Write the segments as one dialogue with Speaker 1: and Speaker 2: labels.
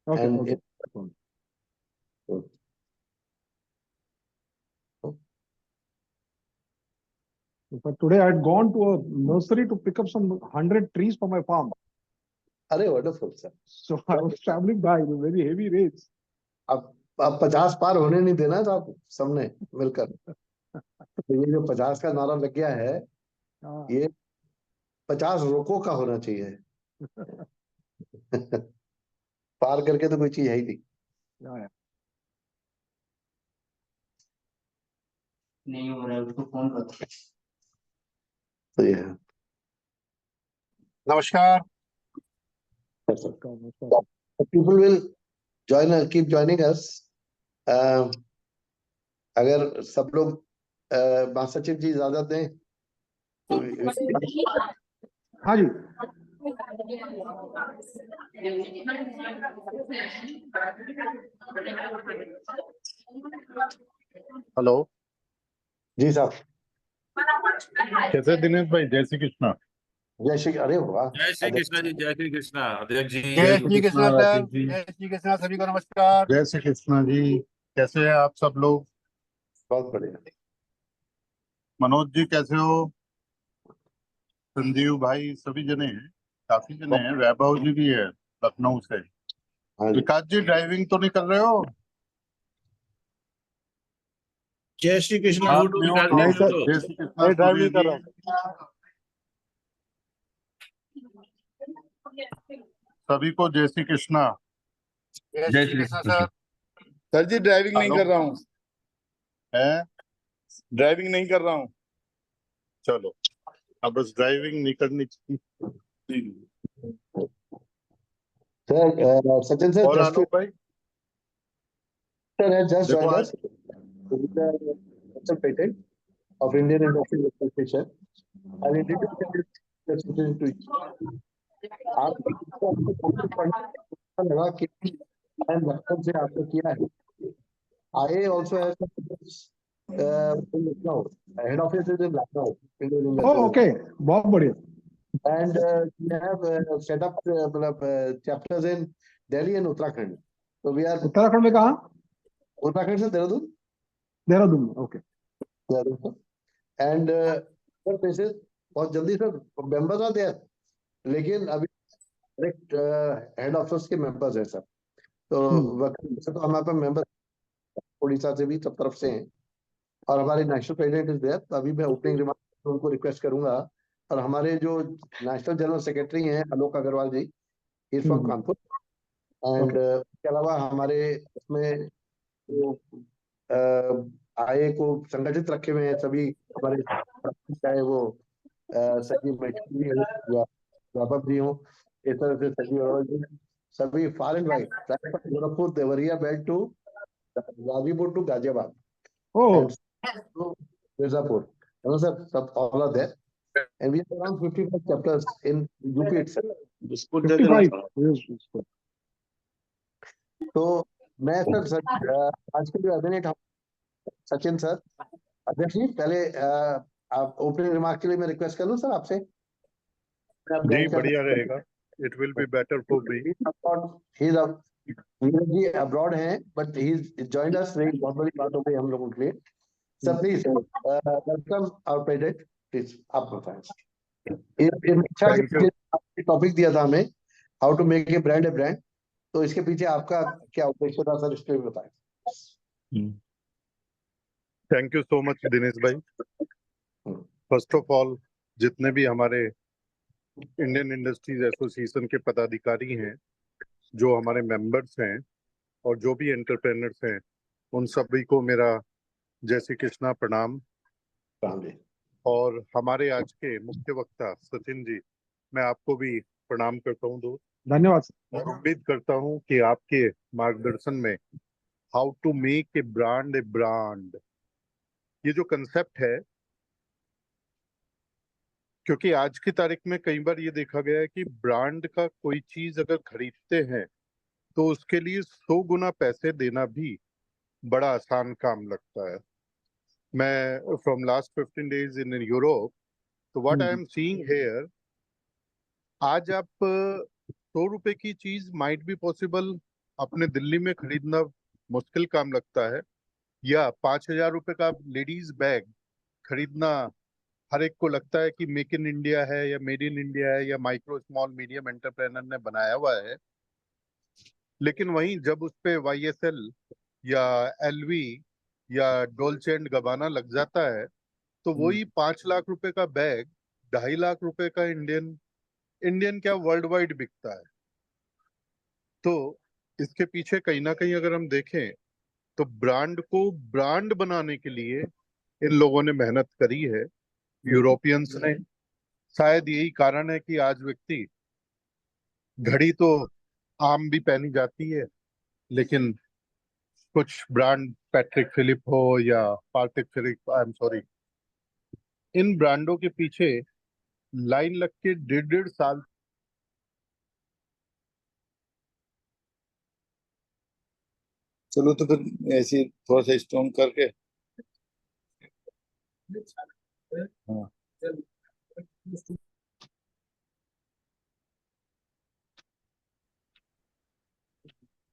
Speaker 1: Okay,
Speaker 2: and
Speaker 1: okay. But today I had gone to a nursery to pick up some 100 trees for my farm.
Speaker 2: अरे wonderful sir.
Speaker 1: So I was traveling by with very heavy rains.
Speaker 2: अब 50 पार होने नहीं देना था आप सबने मिलकर। तो ये जो 50 का नारा लग गया है, ये 50 रोको का होना चाहिए। पार करके तो कोई चीज है ही नहीं।
Speaker 3: नहीं हो रहा है, उसको फोन कर।
Speaker 2: तो ये है।
Speaker 4: नमस्कार।
Speaker 2: People will keep joining us. अगर सब लोग महासचिव जी इजाजत दें तो
Speaker 1: हाँ जी।
Speaker 4: हेलो
Speaker 2: जी साहब।
Speaker 4: कैसे दिनेश भाई? जय श्री कृष्णा।
Speaker 2: जय श्री, अरे वाह,
Speaker 5: जय श्री कृष्णा जी, जय श्री कृष्णा अध्यक्ष जी।
Speaker 4: जय श्री कृष्णा सर, जय श्री कृष्णा, सभी को नमस्कार। जय श्री कृष्णा जी, कैसे हैं आप सब लोग?
Speaker 2: बहुत बढ़िया।
Speaker 4: मनोज जी कैसे हो? संजीव भाई, सभी जने हैं, काफी जने हैं। वैभव जी भी है लखनऊ से। विकास जी ड्राइविंग तो नहीं कर रहे हो?
Speaker 5: जय श्री कृष्णा।
Speaker 4: नहीं सर, जय श्री कृष्णा, ड्राइव नहीं कर रहा। सभी को जय श्री कृष्णा।
Speaker 3: जय श्री कृष्णा सर।
Speaker 6: सर जी ड्राइविंग नहीं कर रहा हूँ।
Speaker 4: है?
Speaker 6: ड्राइविंग नहीं कर रहा हूँ।
Speaker 4: चलो, अब बस ड्राइविंग नहीं करनी चाहिए।
Speaker 2: सर सचिन सर,
Speaker 4: और आलोक भाई
Speaker 2: sir has just
Speaker 4: देखो
Speaker 2: joined
Speaker 4: आज
Speaker 2: us with the special patent of Indian Industry Association. I will introduce the to you. आप लगा कि लखनऊ से आपने किया है। I also have in Lucknow. Head office is in Lucknow.
Speaker 1: Oh, okay. बहुत बढ़िया।
Speaker 2: And we have set up chapters in Delhi and Uttarakhand. So we are
Speaker 1: Uttarakhand में कहाँ?
Speaker 2: उत्तराखंड से देहरादून।
Speaker 1: देहरादून में, ओके।
Speaker 2: एंड प्लेसेस बहुत जल्दी सर मेंबर्स आते हैं, लेकिन अभी डायरेक्ट हेड ऑफिस के मेंबर्स हैं सर। तो वैसे तो हमारे पास मेंबर उड़ीसा से भी सब तरफ से हैं, और हमारे नेशनल प्रेसिडेंट इज देयर। तो अभी मैं ओपनिंग रिमार्क उनको रिक्वेस्ट करूंगा, और हमारे जो नेशनल जनरल सेक्रेटरी हैं Alok Agarwal ji, he is from Kanpur. And उसके अलावा हमारे इसमें आय को संगठित रखे हुए हैं सभी हमारे, चाहे वो सचिव मैत्री या वैभव जी हो, इस तरह से सचिव अरोड़ा जी, सभी far and wide, Gorakhpur, Deoria belt to Ghazipur to Ghaziabad, Mirzapur, sir सब all are there. And we have around 55 chapters in UP itself.
Speaker 1: 55.
Speaker 2: तो मैं सर आज के जो अभिनेट सचिन सर, अध्यक्ष जी, पहले आप ओपनिंग रिमार्क के लिए मैं रिक्वेस्ट कर लूं सर आपसे।
Speaker 4: जी बढ़िया रहेगा। It will be better for me.
Speaker 2: जी अब्रॉड हैं, बट ही जॉइंड अस, बहुत बड़ी बात हो गई हम लोगों के लिए। Sir please welcome our president, please आप बताएं। टॉपिक दिया था हमें, how to make a brand, तो इसके पीछे आपका क्या उद्देश्य था सर, इसके बताएं।
Speaker 4: Thank you so much Dinesh भाई। फर्स्ट ऑफ ऑल, जितने भी हमारे इंडियन इंडस्ट्रीज एसोसिएशन के पदाधिकारी हैं, जो हमारे मेंबर्स हैं, और जो भी एंटरप्रेन्योर्स हैं, उन सभी को मेरा जय श्री कृष्णा, प्रणाम। और हमारे आज के मुख्य वक्ता सचिन जी, मैं आपको भी प्रणाम करता हूँ दोस्त।
Speaker 1: धन्यवाद।
Speaker 4: और उम्मीद करता हूँ कि आपके मार्गदर्शन में how to make a brand, ये जो कंसेप्ट है, क्योंकि आज की तारीख में कई बार ये देखा गया है कि ब्रांड का कोई चीज अगर खरीदते हैं तो उसके लिए 100 गुना पैसे देना भी बड़ा आसान काम लगता है। मैं from last 15 days in Europe, तो what I am seeing here, आज आप 100 रुपए की चीज माइट बी पॉसिबल अपने दिल्ली में खरीदना मुश्किल काम लगता है, या 5,000 रुपए का लेडीज बैग खरीदना हर एक को लगता है कि मेक इन इंडिया है या मेड इन इंडिया है या माइक्रो स्मॉल मीडियम एंटरप्रेनर ने बनाया हुआ है, लेकिन वहीं जब उस पे YSL या LV या डोल्चे एंड गबाना लग जाता है तो वही 5 लाख रुपए का बैग 2.5 लाख रुपए का इंडियन क्या वर्ल्ड वाइड बिकता है। तो इसके पीछे कहीं ना कहीं अगर हम देखें तो ब्रांड को ब्रांड बनाने के लिए इन लोगों ने मेहनत करी है, यूरोपियंस ने। शायद यही कारण है कि आज व्यक्ति घड़ी तो आम भी पहनी जाती है, लेकिन कुछ ब्रांड पैट्रिक फिलिप हो या पार्टिक फिलिप, आई एम सॉरी, इन ब्रांडों के पीछे लाइन लग के 1.5 साल
Speaker 6: चलो तो फिर ऐसे थोड़ा सा स्ट्रॉन्ग करके। हाँ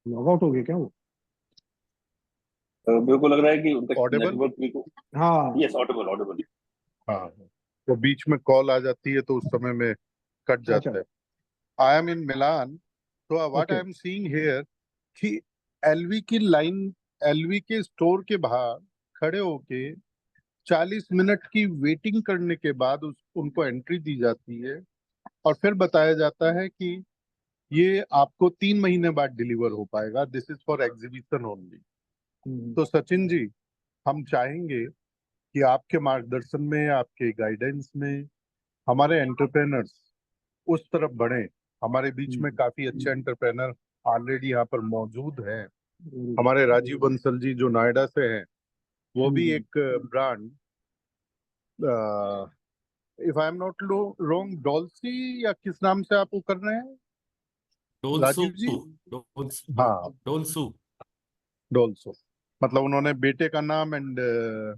Speaker 1: लॉग आउट हो गया क्या वो?
Speaker 7: मेरे को लग रहा है कि उनका
Speaker 4: Audible?
Speaker 7: नेटवर्क भी को
Speaker 1: हाँ,
Speaker 7: यस ऑडिबल ऑडिबल।
Speaker 4: हाँ, तो बीच में कॉल आ जाती है तो उस समय में कट जाता
Speaker 1: अच्छा,
Speaker 4: है। आई एम इन मिलान, तो what
Speaker 1: Okay.
Speaker 4: I am seeing here कि एलवी की लाइन, एलवी के स्टोर के बाहर खड़े होके 40 मिनट की वेटिंग करने के बाद उनको एंट्री दी जाती है और फिर बताया जाता है कि ये आपको 3 महीने बाद डिलीवर हो पाएगा, this is for exhibition only. तो सचिन जी, हम चाहेंगे कि आपके मार्गदर्शन में, आपके गाइडेंस में हमारे एंटरप्रेनर्स उस तरफ बढ़े। हमारे बीच में काफी अच्छे एंटरप्रेनर ऑलरेडी यहाँ पर मौजूद हैं। हमारे राजीव बंसल जी जो नोएडा से हैं, वो भी एक brand, if I am not wrong, dorsi या किस नाम से आप वो कर रहे हैं
Speaker 5: डोलसू
Speaker 4: राजीव जी?
Speaker 5: डोलसू
Speaker 4: हाँ,
Speaker 5: डोलसू।
Speaker 4: डोल्सो, मतलब उन्होंने बेटे का नाम एंड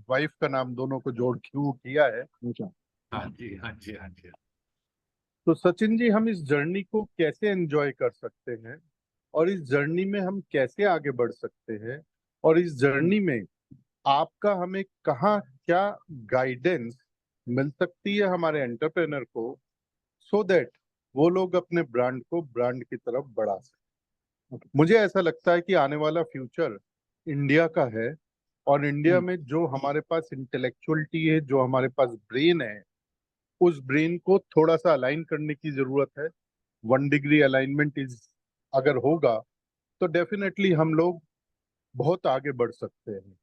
Speaker 4: वाइफ का नाम दोनों को जोड़ के वो किया है।
Speaker 1: अच्छा।
Speaker 5: हाँ जी, हाँ जी, हाँ जी।
Speaker 4: तो सचिन जी, हम इस जर्नी को कैसे एंजॉय कर सकते हैं और इस जर्नी में हम कैसे आगे बढ़ सकते हैं, और इस जर्नी में आपका हमें कहाँ क्या गाइडेंस मिल सकती है हमारे एंटरप्रेनर को, सो दैट वो लोग अपने ब्रांड को ब्रांड की तरफ बढ़ा सकें। मुझे ऐसा लगता है कि आने वाला फ्यूचर इंडिया का है, और इंडिया में जो हमारे पास इंटेलेक्चुअलिटी है, जो हमारे पास ब्रेन है, उस ब्रेन को थोड़ा सा अलाइन करने की जरूरत है। 1 डिग्री अलाइनमेंट इज अगर होगा तो डेफिनेटली हम लोग बहुत आगे बढ़ सकते हैं।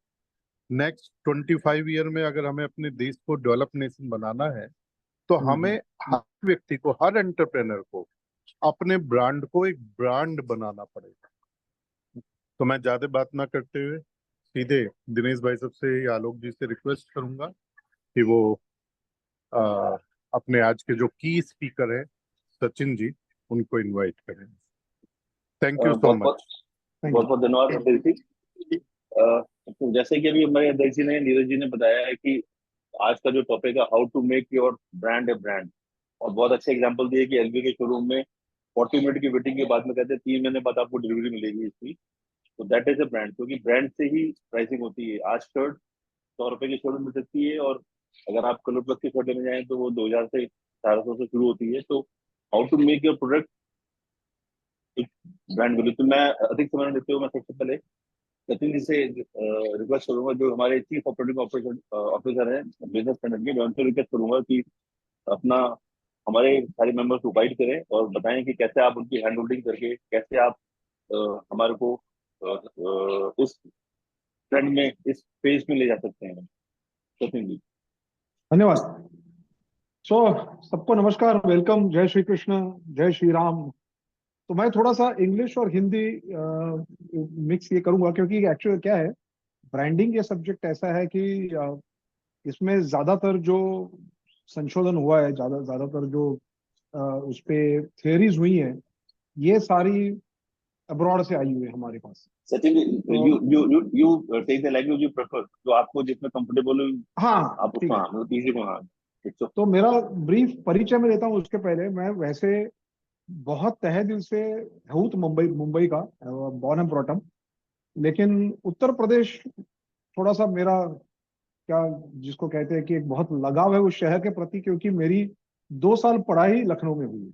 Speaker 4: नेक्स्ट 25 ईयर में अगर हमें अपने देश को डेवलप नेशन बनाना है तो हमें हर व्यक्ति को, हर एंटरप्रेनर को अपने ब्रांड को एक ब्रांड बनाना पड़ेगा। तो मैं ज्यादा बात ना करते हुए सीधे दिनेश भाई सबसे या आलोक जी से रिक्वेस्ट करूंगा कि वो आ, अपने आज के जो की स्पीकर है सचिन जी, उनको इनवाइट करें। Thank you so much.
Speaker 7: बहुत बहुत धन्यवाद अध्यक्ष जी। तो जैसे कि अभी हमारे अध्यक्ष जी ने, नीरज जी ने बताया है कि आज का जो टॉपिक है how to make your brand a brand, और बहुत अच्छे एग्जांपल दिए कि एलवी के शोरूम में 40 मिनट की वेटिंग के बाद में कहते हैं 3 महीने बाद आपको डिलीवरी मिलेगी इसकी। तो दैट इज अ ब्रांड, क्योंकि ब्रांड से ही प्राइसिंग होती है। आज शर्ट 100 रुपए की शर्ट मिल सकती है, और अगर आप कलर प्लस की शर्ट लेने जाएं तो वो 2000 से 400 से शुरू होती है। तो how to make your product एक ब्रांड वैल्यू। तो मैं अधिक समय नहीं लेते हुए मैं सबसे पहले सचिन जी से रिक्वेस्ट करूंगा, जो हमारे चीफ ऑपरेटिंग ऑफिसर हैं बिजनेस स्टैंडर्ड के, मैं उनसे रिक्वेस्ट करूंगा कि अपना हमारे सारे मेंबर्स को गाइड करें और बताएं कि कैसे आप उनकी हैंड होल्डिंग करके कैसे आप हमारे को इस ट्रेंड में, इस फेज में ले जा सकते हैं। सचिन जी।
Speaker 1: धन्यवाद। सो सबको नमस्कार, वेलकम, जय श्री कृष्ण, जय श्री राम। तो मैं थोड़ा सा इंग्लिश और हिंदी मिक्स ये करूंगा, क्योंकि एक्चुअली क्या है, ब्रांडिंग ये सब्जेक्ट ऐसा है कि इसमें ज्यादातर जो संशोधन हुआ है, ज्यादातर जो उस पे थियरीज हुई हैं, ये सारी अब्रॉड से आई हुई है हमारे पास।
Speaker 7: Sachin ji, you take the language you prefer, जो आपको जिसमें कंफर्टेबल हो
Speaker 1: हाँ,
Speaker 7: आप
Speaker 1: ठीक
Speaker 7: उसको,
Speaker 1: है।
Speaker 7: हाँ मतलब तीसरे को, हाँ।
Speaker 1: तो मेरा ब्रीफ परिचय में देता हूँ, उसके पहले मैं वैसे बहुत तहे दिल से हूँ तो मुंबई मुंबई का, बॉर्न एंड ब्रॉट अप, लेकिन उत्तर प्रदेश थोड़ा सा मेरा क्या जिसको कहते हैं कि एक बहुत लगाव है उस शहर के प्रति, क्योंकि मेरी 2 साल पढ़ाई लखनऊ में हुई।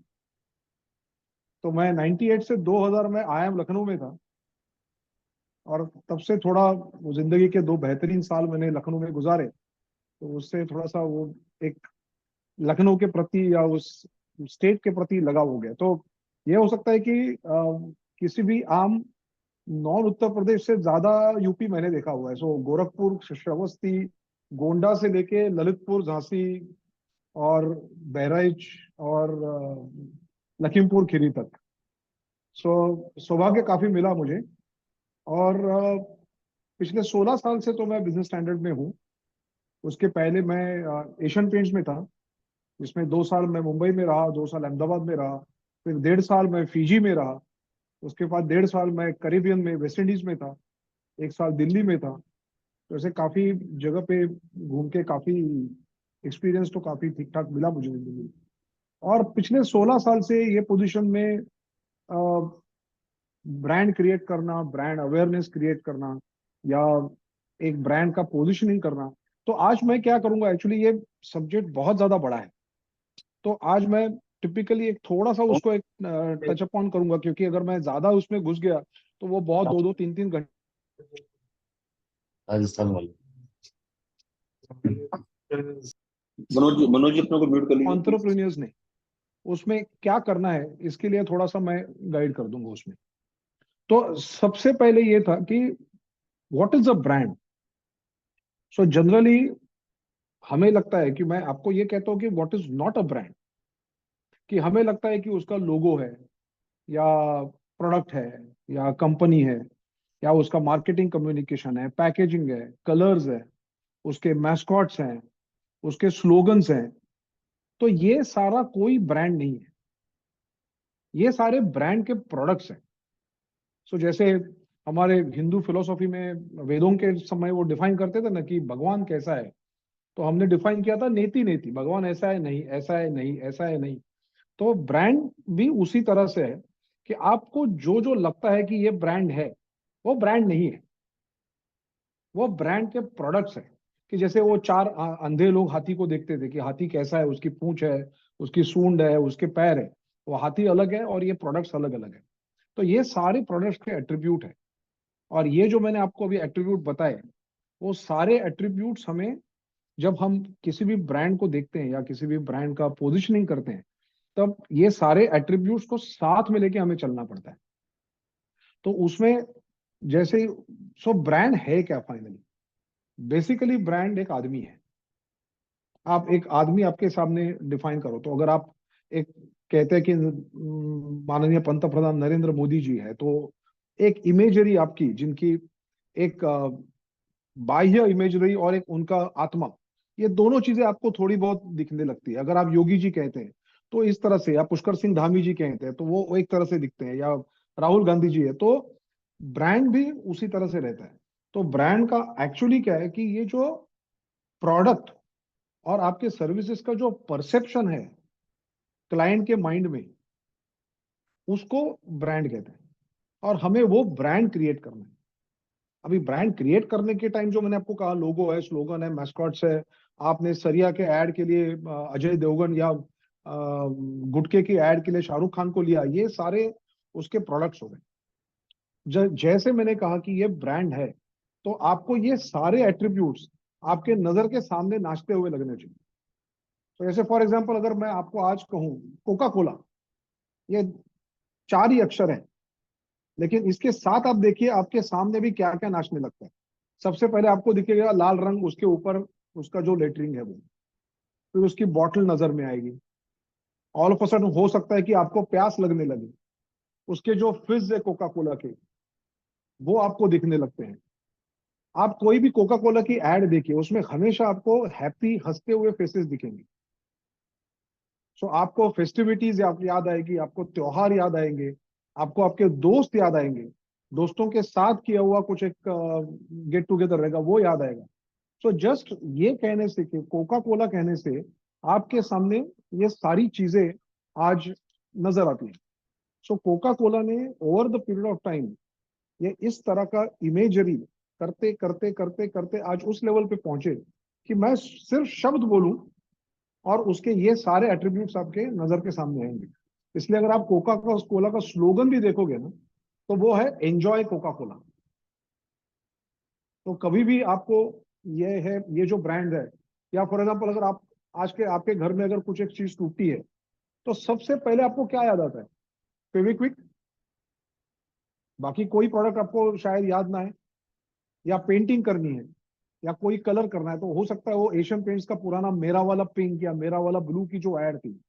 Speaker 1: तो मैं 98 से 2000 में IIM लखनऊ में था, और तब से थोड़ा वो जिंदगी के 2 बेहतरीन साल मैंने लखनऊ में गुजारे, तो उससे थोड़ा सा वो एक लखनऊ के प्रति या उस स्टेट के प्रति लगाव हो गया। तो ये हो सकता है कि किसी भी आम नॉन उत्तर प्रदेश से ज्यादा यूपी मैंने देखा हुआ है। सो गोरखपुर, श्रावस्ती, गोंडा से लेके ललितपुर, झांसी और बहराइच और लखीमपुर खीरी तक। सो सौभाग्य काफी मिला मुझे। और पिछले 16 साल से तो मैं बिजनेस स्टैंडर्ड में हूँ। उसके पहले मैं एशियन पेंट्स में था, जिसमें 2 साल मैं मुंबई में रहा, 2 साल अहमदाबाद में रहा, फिर 1.5 साल मैं फिजी में रहा, उसके बाद 1.5 साल मैं कैरिबियन में वेस्ट इंडीज में था, 1 साल दिल्ली में था। तो ऐसे काफी जगह पे घूम के काफी एक्सपीरियंस तो काफी ठीक ठाक मिला मुझे जिंदगी में। और पिछले 16 साल से ये पोजीशन में ब्रांड क्रिएट करना, ब्रांड अवेयरनेस क्रिएट करना, या एक ब्रांड का पोजिशनिंग करना। तो आज मैं क्या करूंगा, एक्चुअली ये सब्जेक्ट बहुत ज्यादा बड़ा है, तो आज मैं टिपिकली एक थोड़ा सा उसको एक टच अप ऑन करूंगा, क्योंकि अगर मैं ज्यादा उसमें घुस गया तो वो बहुत 2-2, 3-3 घंटे।
Speaker 6: राजस्थान वाले
Speaker 7: मनोज जी अपने को म्यूट कर लीजिए please।
Speaker 1: एंटरप्रेन्योर्स ने उसमें क्या करना है, इसके लिए थोड़ा सा मैं गाइड कर दूंगा उसमें। तो सबसे पहले ये था कि what is a brand. So generally हमें लगता है कि मैं आपको ये कहता हूं कि what is not a brand, कि हमें लगता है कि उसका लोगो है, या प्रोडक्ट है, या कंपनी है, या उसका मार्केटिंग कम्युनिकेशन है, पैकेजिंग है, कलर्स है, उसके मैस्कॉट्स हैं, उसके स्लोगन्स हैं। तो ये सारा कोई ब्रांड नहीं है, ये सारे ब्रांड के प्रोडक्ट्स हैं। सो जैसे हमारे हिंदू फिलोसॉफी में वेदों के समय वो डिफाइन करते थे ना कि भगवान कैसा है, तो हमने डिफाइन किया था नेति नेति, भगवान ऐसा है नहीं, ऐसा है नहीं, ऐसा है नहीं। तो ब्रांड भी उसी तरह से है कि आपको जो जो लगता है कि ये ब्रांड है, वो ब्रांड नहीं है, वो ब्रांड के प्रोडक्ट्स है। कि जैसे वो 4 अंधे लोग हाथी को देखते थे कि हाथी कैसा है, उसकी पूंछ है, उसकी सूंड है, उसके पैर है, वो हाथी अलग है और ये प्रोडक्ट्स अलग अलग है। तो ये सारे प्रोडक्ट्स के एट्रीब्यूट है, और ये जो मैंने आपको अभी एट्रीब्यूट बताए, वो सारे एट्रीब्यूट्स हमें जब हम किसी भी ब्रांड को देखते हैं या किसी भी ब्रांड का पोजिशनिंग करते हैं, तब ये सारे एट्रीब्यूट्स को साथ में लेके हमें चलना पड़ता है। तो उसमें जैसे सो ब्रांड है क्या फाइनली, बेसिकली ब्रांड एक आदमी है। आप एक आदमी आपके सामने डिफाइन करो, तो अगर आप एक कहते हैं कि माननीय पंतप्रधान नरेंद्र मोदी जी है, तो एक इमेजरी आपकी जिनकी एक बाह्य इमेजरी और एक उनका आत्मा, ये दोनों चीजें आपको थोड़ी बहुत दिखने लगती है। अगर आप योगी जी कहते हैं तो इस तरह से, या पुष्कर सिंह धामी जी कहते हैं तो वो एक तरह से दिखते हैं, या राहुल गांधी जी है, तो ब्रांड भी उसी तरह से रहता है। तो ब्रांड का एक्चुअली क्या है कि ये जो प्रोडक्ट और आपके सर्विसेज का जो परसेप्शन है क्लाइंट के माइंड में, उसको ब्रांड कहते हैं, और हमें वो ब्रांड क्रिएट करना है। अभी ब्रांड क्रिएट करने के टाइम जो मैंने आपको कहा, लोगो है, स्लोगन है, मैस्कॉट्स है, आपने सरिया के ऐड के लिए अजय देवगन, या गुटके की ऐड के लिए शाहरुख खान को लिया, ये सारे उसके प्रोडक्ट्स हो गए। जैसे मैंने कहा कि ये ब्रांड है, तो आपको ये सारे एट्रीब्यूट्स आपके नजर के सामने नाचते हुए लगने चाहिए। तो जैसे फॉर एग्जांपल अगर मैं आपको आज कहूं कोका कोला, ये 4 ही अक्षर है, लेकिन इसके साथ आप देखिए आपके सामने भी क्या क्या नाचने लगता है। सबसे पहले आपको दिखेगा लाल रंग, उसके ऊपर उसका जो लेटरिंग है वो, फिर उसकी बॉटल नजर में आएगी। ऑल ऑफ अ सडन हो सकता है कि आपको प्यास लगने लगे, उसके जो फिज है कोका कोला के, वो आपको दिखने लगते हैं। आप कोई भी कोका कोला की एड देखिए, उसमें हमेशा आपको हैप्पी हंसते हुए फेसेस दिखेंगे। सो आपको फेस्टिविटीज याद आएगी, आपको त्योहार याद आएंगे, आपको आपके दोस्त याद आएंगे, दोस्तों के साथ किया हुआ कुछ एक गेट टुगेदर रहेगा वो याद आएगा। सो जस्ट ये कहने से कि कोका कोला कहने से आपके सामने ये सारी चीजें आज नजर आती है। सो कोका कोला ने over the period of time ये इस तरह का इमेजरी करते करते करते करते आज उस लेवल पे पहुंचे कि मैं सिर्फ शब्द बोलूं और उसके ये सारे एट्रीब्यूट्स आपके नजर के सामने आएंगे। इसलिए अगर आप कोका कोला का स्लोगन भी देखोगे ना, तो वो है एंजॉय कोका कोला। तो कभी भी आपको ये है, ये जो ब्रांड है, या फॉर एग्जांपल अगर आप आज के आपके घर में अगर कुछ एक चीज टूटती है, तो सबसे पहले आपको क्या याद आता है? फेविक्विक। बाकी कोई प्रोडक्ट आपको शायद याद ना है। या पेंटिंग करनी है या कोई कलर करना है, तो हो सकता है वो एशियन पेंट्स का पुराना मेरा वाला पिंक या मेरा वाला ब्लू की जो एड थी,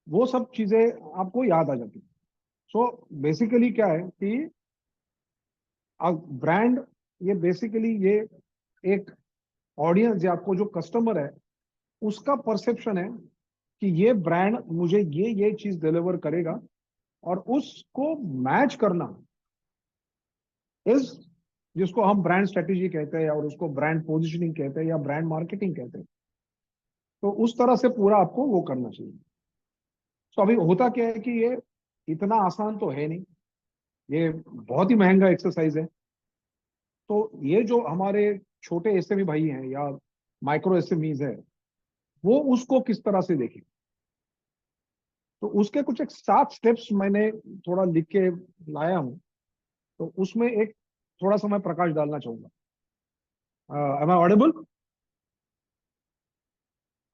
Speaker 1: वो सब चीजें आपको याद आ जाती। सो बेसिकली क्या है कि ब्रांड, ये बेसिकली ये एक ऑडियंस या आपको जो कस्टमर है उसका परसेप्शन है कि ये ब्रांड मुझे ये चीज डिलीवर करेगा, और उसको मैच करना इस जिसको हम ब्रांड स्ट्रेटेजी कहते हैं, और उसको ब्रांड पोजिशनिंग कहते हैं, या ब्रांड मार्केटिंग कहते हैं। तो उस तरह से पूरा आपको वो करना चाहिए। तो अभी होता क्या है कि ये इतना आसान तो है नहीं, ये बहुत ही महंगा एक्सरसाइज है। तो ये जो हमारे छोटे एसएमई भाई हैं या माइक्रो एसएमईज है, वो उसको किस तरह से देखें। तो उसके कुछ एक 7 स्टेप्स मैंने थोड़ा लिख के लाया हूं, तो उसमें एक थोड़ा सा मैं प्रकाश डालना चाहूंगा। Am I audible?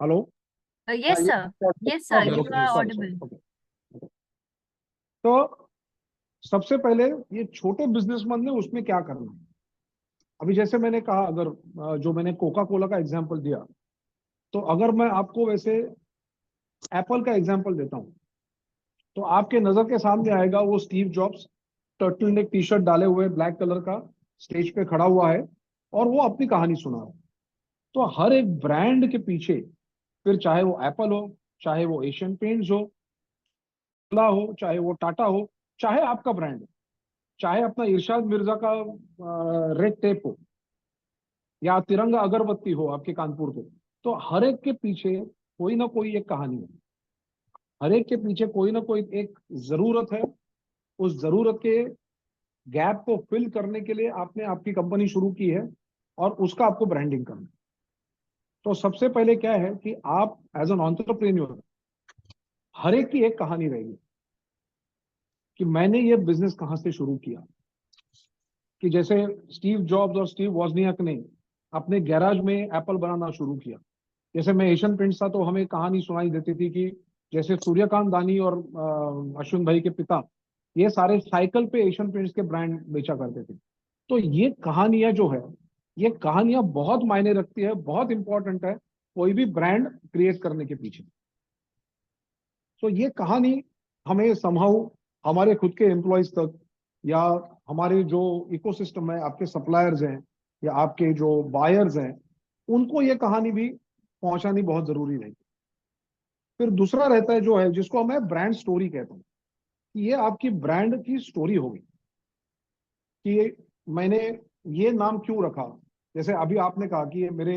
Speaker 1: Hello?
Speaker 8: Yes, sir. Yes, sir. You are audible.
Speaker 1: तो सबसे पहले ये छोटे बिजनेसमैन ने उसमें क्या करना है। अभी जैसे मैंने कहा, अगर जो मैंने कोका कोला का एग्जांपल दिया, तो अगर मैं आपको वैसे एप्पल का एग्जांपल देता हूं, तो आपके नजर के सामने आएगा वो Steve jobs turtle neck T shirt डाले हुए ब्लैक कलर का स्टेज पे खड़ा हुआ है और वो अपनी कहानी सुना रहा है। तो हर एक ब्रांड के पीछे, फिर चाहे वो एप्पल हो, चाहे वो एशियन पेंट्स हो, हो, चाहे वो टाटा हो, चाहे आपका ब्रांड हो, चाहे अपना इरशाद मिर्जा का रेड टेप हो, या तिरंगा अगरबत्ती हो आपके कानपुर को, तो हर एक के पीछे कोई ना कोई एक कहानी है। हर एक के पीछे कोई ना कोई एक जरूरत है। उस जरूरत के गैप को फिल करने के लिए आपने आपकी कंपनी शुरू की है, और उसका आपको ब्रांडिंग करना है। तो सबसे पहले क्या है कि आप एज एन एंटरप्रेन्योर, हर एक की एक कहानी रहेगी कि मैंने ये बिजनेस कहां से शुरू किया। कि जैसे स्टीव जॉब्स और स्टीव वॉजनियाक ने अपने गैराज में एप्पल बनाना शुरू किया। जैसे मैं एशियन पेंट्स था, तो हमें कहानी सुनाई देती थी कि जैसे सूर्यकांत दानी और अश्विन भाई के पिता, ये सारे साइकिल पे एशियन पेंट्स के ब्रांड बेचा करते थे। तो ये कहानियां जो है, ये कहानियां बहुत मायने रखती है, बहुत इंपॉर्टेंट है कोई भी ब्रांड क्रिएट करने के पीछे। तो ये कहानी हमें समहाउ हमारे खुद के एम्प्लॉयज तक, या हमारे जो इकोसिस्टम है, आपके सप्लायर्स हैं या आपके जो बायर्स हैं, उनको ये कहानी भी पहुंचानी बहुत जरूरी रहेगी। फिर दूसरा रहता है जो है, जिसको मैं ब्रांड स्टोरी कहता हूँ, कि ये आपकी ब्रांड की स्टोरी होगी कि मैंने ये नाम क्यों रखा। जैसे अभी आपने कहा कि ये मेरे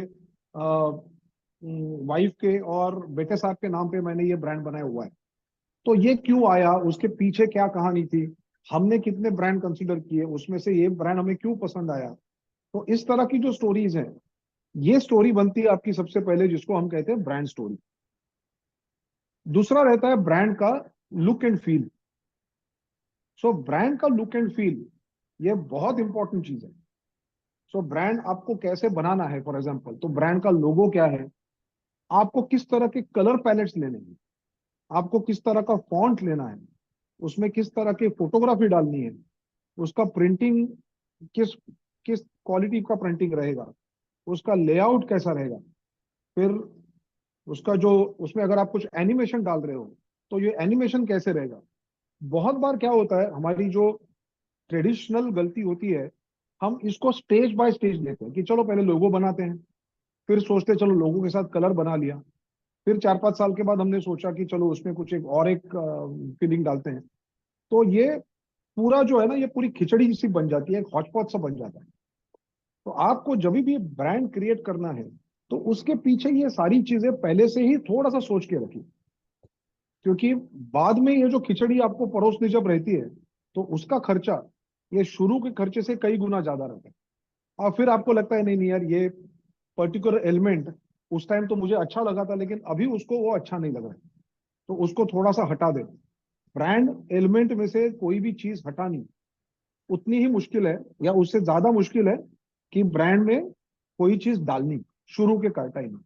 Speaker 1: वाइफ के और बेटे साहब के नाम पे मैंने ये ब्रांड बनाया हुआ है, तो ये क्यों आया, उसके पीछे क्या कहानी थी, हमने कितने ब्रांड कंसीडर किए, उसमें से ये ब्रांड हमें क्यों पसंद आया। तो इस तरह की जो स्टोरीज हैं, ये स्टोरी बनती है आपकी सबसे पहले, जिसको हम कहते हैं ब्रांड स्टोरी। दूसरा रहता है ब्रांड का look and feel. So brand का लुक एंड फील ये बहुत इंपॉर्टेंट चीज है। सो ब्रांड आपको कैसे बनाना है, फॉर एग्जांपल, तो ब्रांड का लोगो क्या है, आपको किस तरह के कलर पैलेट्स लेने हैं, आपको किस तरह का फॉन्ट लेना है, उसमें किस तरह की फोटोग्राफी डालनी है, उसका प्रिंटिंग किस किस क्वालिटी का प्रिंटिंग रहेगा, उसका लेआउट कैसा रहेगा, फिर उसका जो उसमें अगर आप कुछ एनिमेशन डाल रहे हो तो ये एनिमेशन कैसे रहेगा। बहुत बार क्या होता है, हमारी जो ट्रेडिशनल गलती होती है, हम इसको स्टेज बाय स्टेज लेते हैं कि चलो पहले लोगो बनाते हैं, फिर सोचते चलो लोगो के साथ कलर बना लिया, फिर 4-5 साल के बाद हमने सोचा कि चलो उसमें कुछ एक और एक फीलिंग डालते हैं। तो ये पूरा जो है ना, ये पूरी खिचड़ी सी बन जाती है, एक हॉचपॉच सा बन जाता है। तो आपको जब भी ब्रांड क्रिएट करना है, तो उसके पीछे ये सारी चीजें पहले से ही थोड़ा सा सोच के रखिए क्योंकि बाद में ये जो खिचड़ी आपको परोसनी जब रहती है तो उसका खर्चा ये शुरू के खर्चे से कई गुना ज्यादा रहता है, और फिर आपको लगता है नहीं नहीं यार, ये पर्टिकुलर एलिमेंट उस टाइम तो मुझे अच्छा लगा था लेकिन अभी उसको वो अच्छा नहीं लग रहा है, तो उसको थोड़ा सा हटा दे। ब्रांड एलिमेंट में से कोई भी चीज हटानी उतनी ही मुश्किल है या उससे ज्यादा मुश्किल है कि ब्रांड में कोई चीज डालनी शुरू के टाइम में।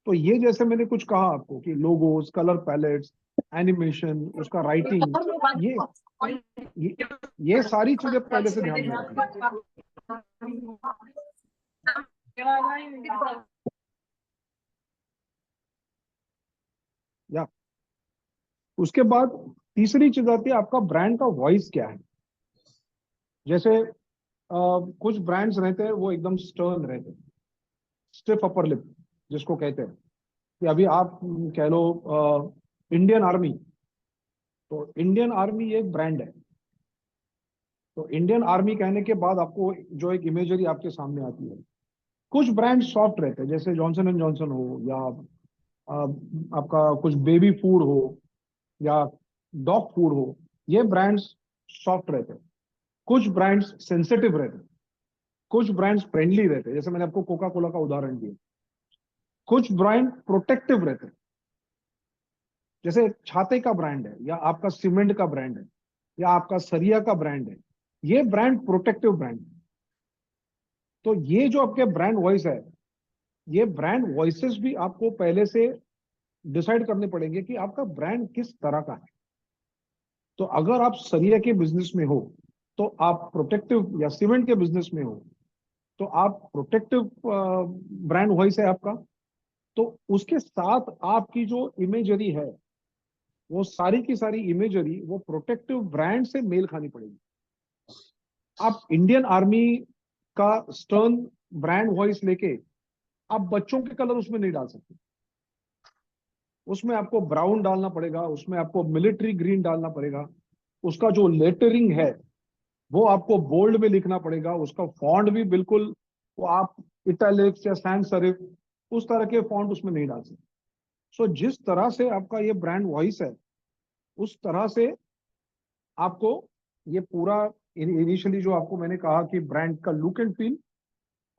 Speaker 1: तो ये जैसे मैंने कुछ कहा आपको कि लोगोस, कलर पैलेट्स, एनिमेशन, उसका राइटिंग, ये ये सारी चीजें पहले से ध्यान में रखनी। या उसके बाद तीसरी चीज आती है आपका ब्रांड का वॉइस क्या है। जैसे कुछ ब्रांड्स रहते हैं वो एकदम स्टर्न रहते हैं, स्टिफ अपर लिप जिसको कहते हैं, कि अभी आप कह लो इंडियन आर्मी, तो इंडियन आर्मी एक ब्रांड है, तो इंडियन आर्मी कहने के बाद आपको जो एक इमेजरी आपके सामने आती है। कुछ ब्रांड सॉफ्ट रहते हैं, जैसे जॉनसन एंड जॉनसन हो, या आपका कुछ बेबी फूड हो, या डॉग फूड हो, ये ब्रांड्स सॉफ्ट रहते हैं। कुछ ब्रांड्स सेंसिटिव रहते हैं, कुछ ब्रांड्स फ्रेंडली रहते हैं, जैसे मैंने आपको कोका कोला का उदाहरण दिया। कुछ ब्रांड प्रोटेक्टिव रहते हैं, जैसे छाते का ब्रांड है, या आपका सीमेंट का ब्रांड है, या आपका सरिया का ब्रांड है, ये ब्रांड प्रोटेक्टिव ब्रांड है। तो ये जो आपके ब्रांड वॉइस है, ये ब्रांड वॉइसेस भी आपको पहले से डिसाइड करने पड़ेंगे कि आपका ब्रांड किस तरह का है। तो अगर आप सरिया के बिजनेस में हो तो आप प्रोटेक्टिव, या सीमेंट के बिजनेस में हो तो आप प्रोटेक्टिव ब्रांड वॉइस है आपका। तो उसके साथ आपकी जो इमेजरी है, वो सारी की सारी इमेजरी वो प्रोटेक्टिव ब्रांड से मेल खानी पड़ेगी। आप इंडियन आर्मी का स्टर्न ब्रांड वॉइस लेके आप बच्चों के कलर उसमें नहीं डाल सकते, उसमें आपको ब्राउन डालना पड़ेगा, उसमें आपको मिलिट्री ग्रीन डालना पड़ेगा, उसका जो लेटरिंग है वो आपको बोल्ड में लिखना पड़ेगा, उसका फॉन्ट भी बिल्कुल वो आप इटैलिक्स या सैंस सेरिफ उस तरह के फॉन्ट उसमें नहीं डाल सकते। सो जिस तरह से आपका ये ब्रांड वॉइस है, उस तरह से आपको ये पूरा इनिशियली जो आपको मैंने कहा कि ब्रांड का लुक एंड फील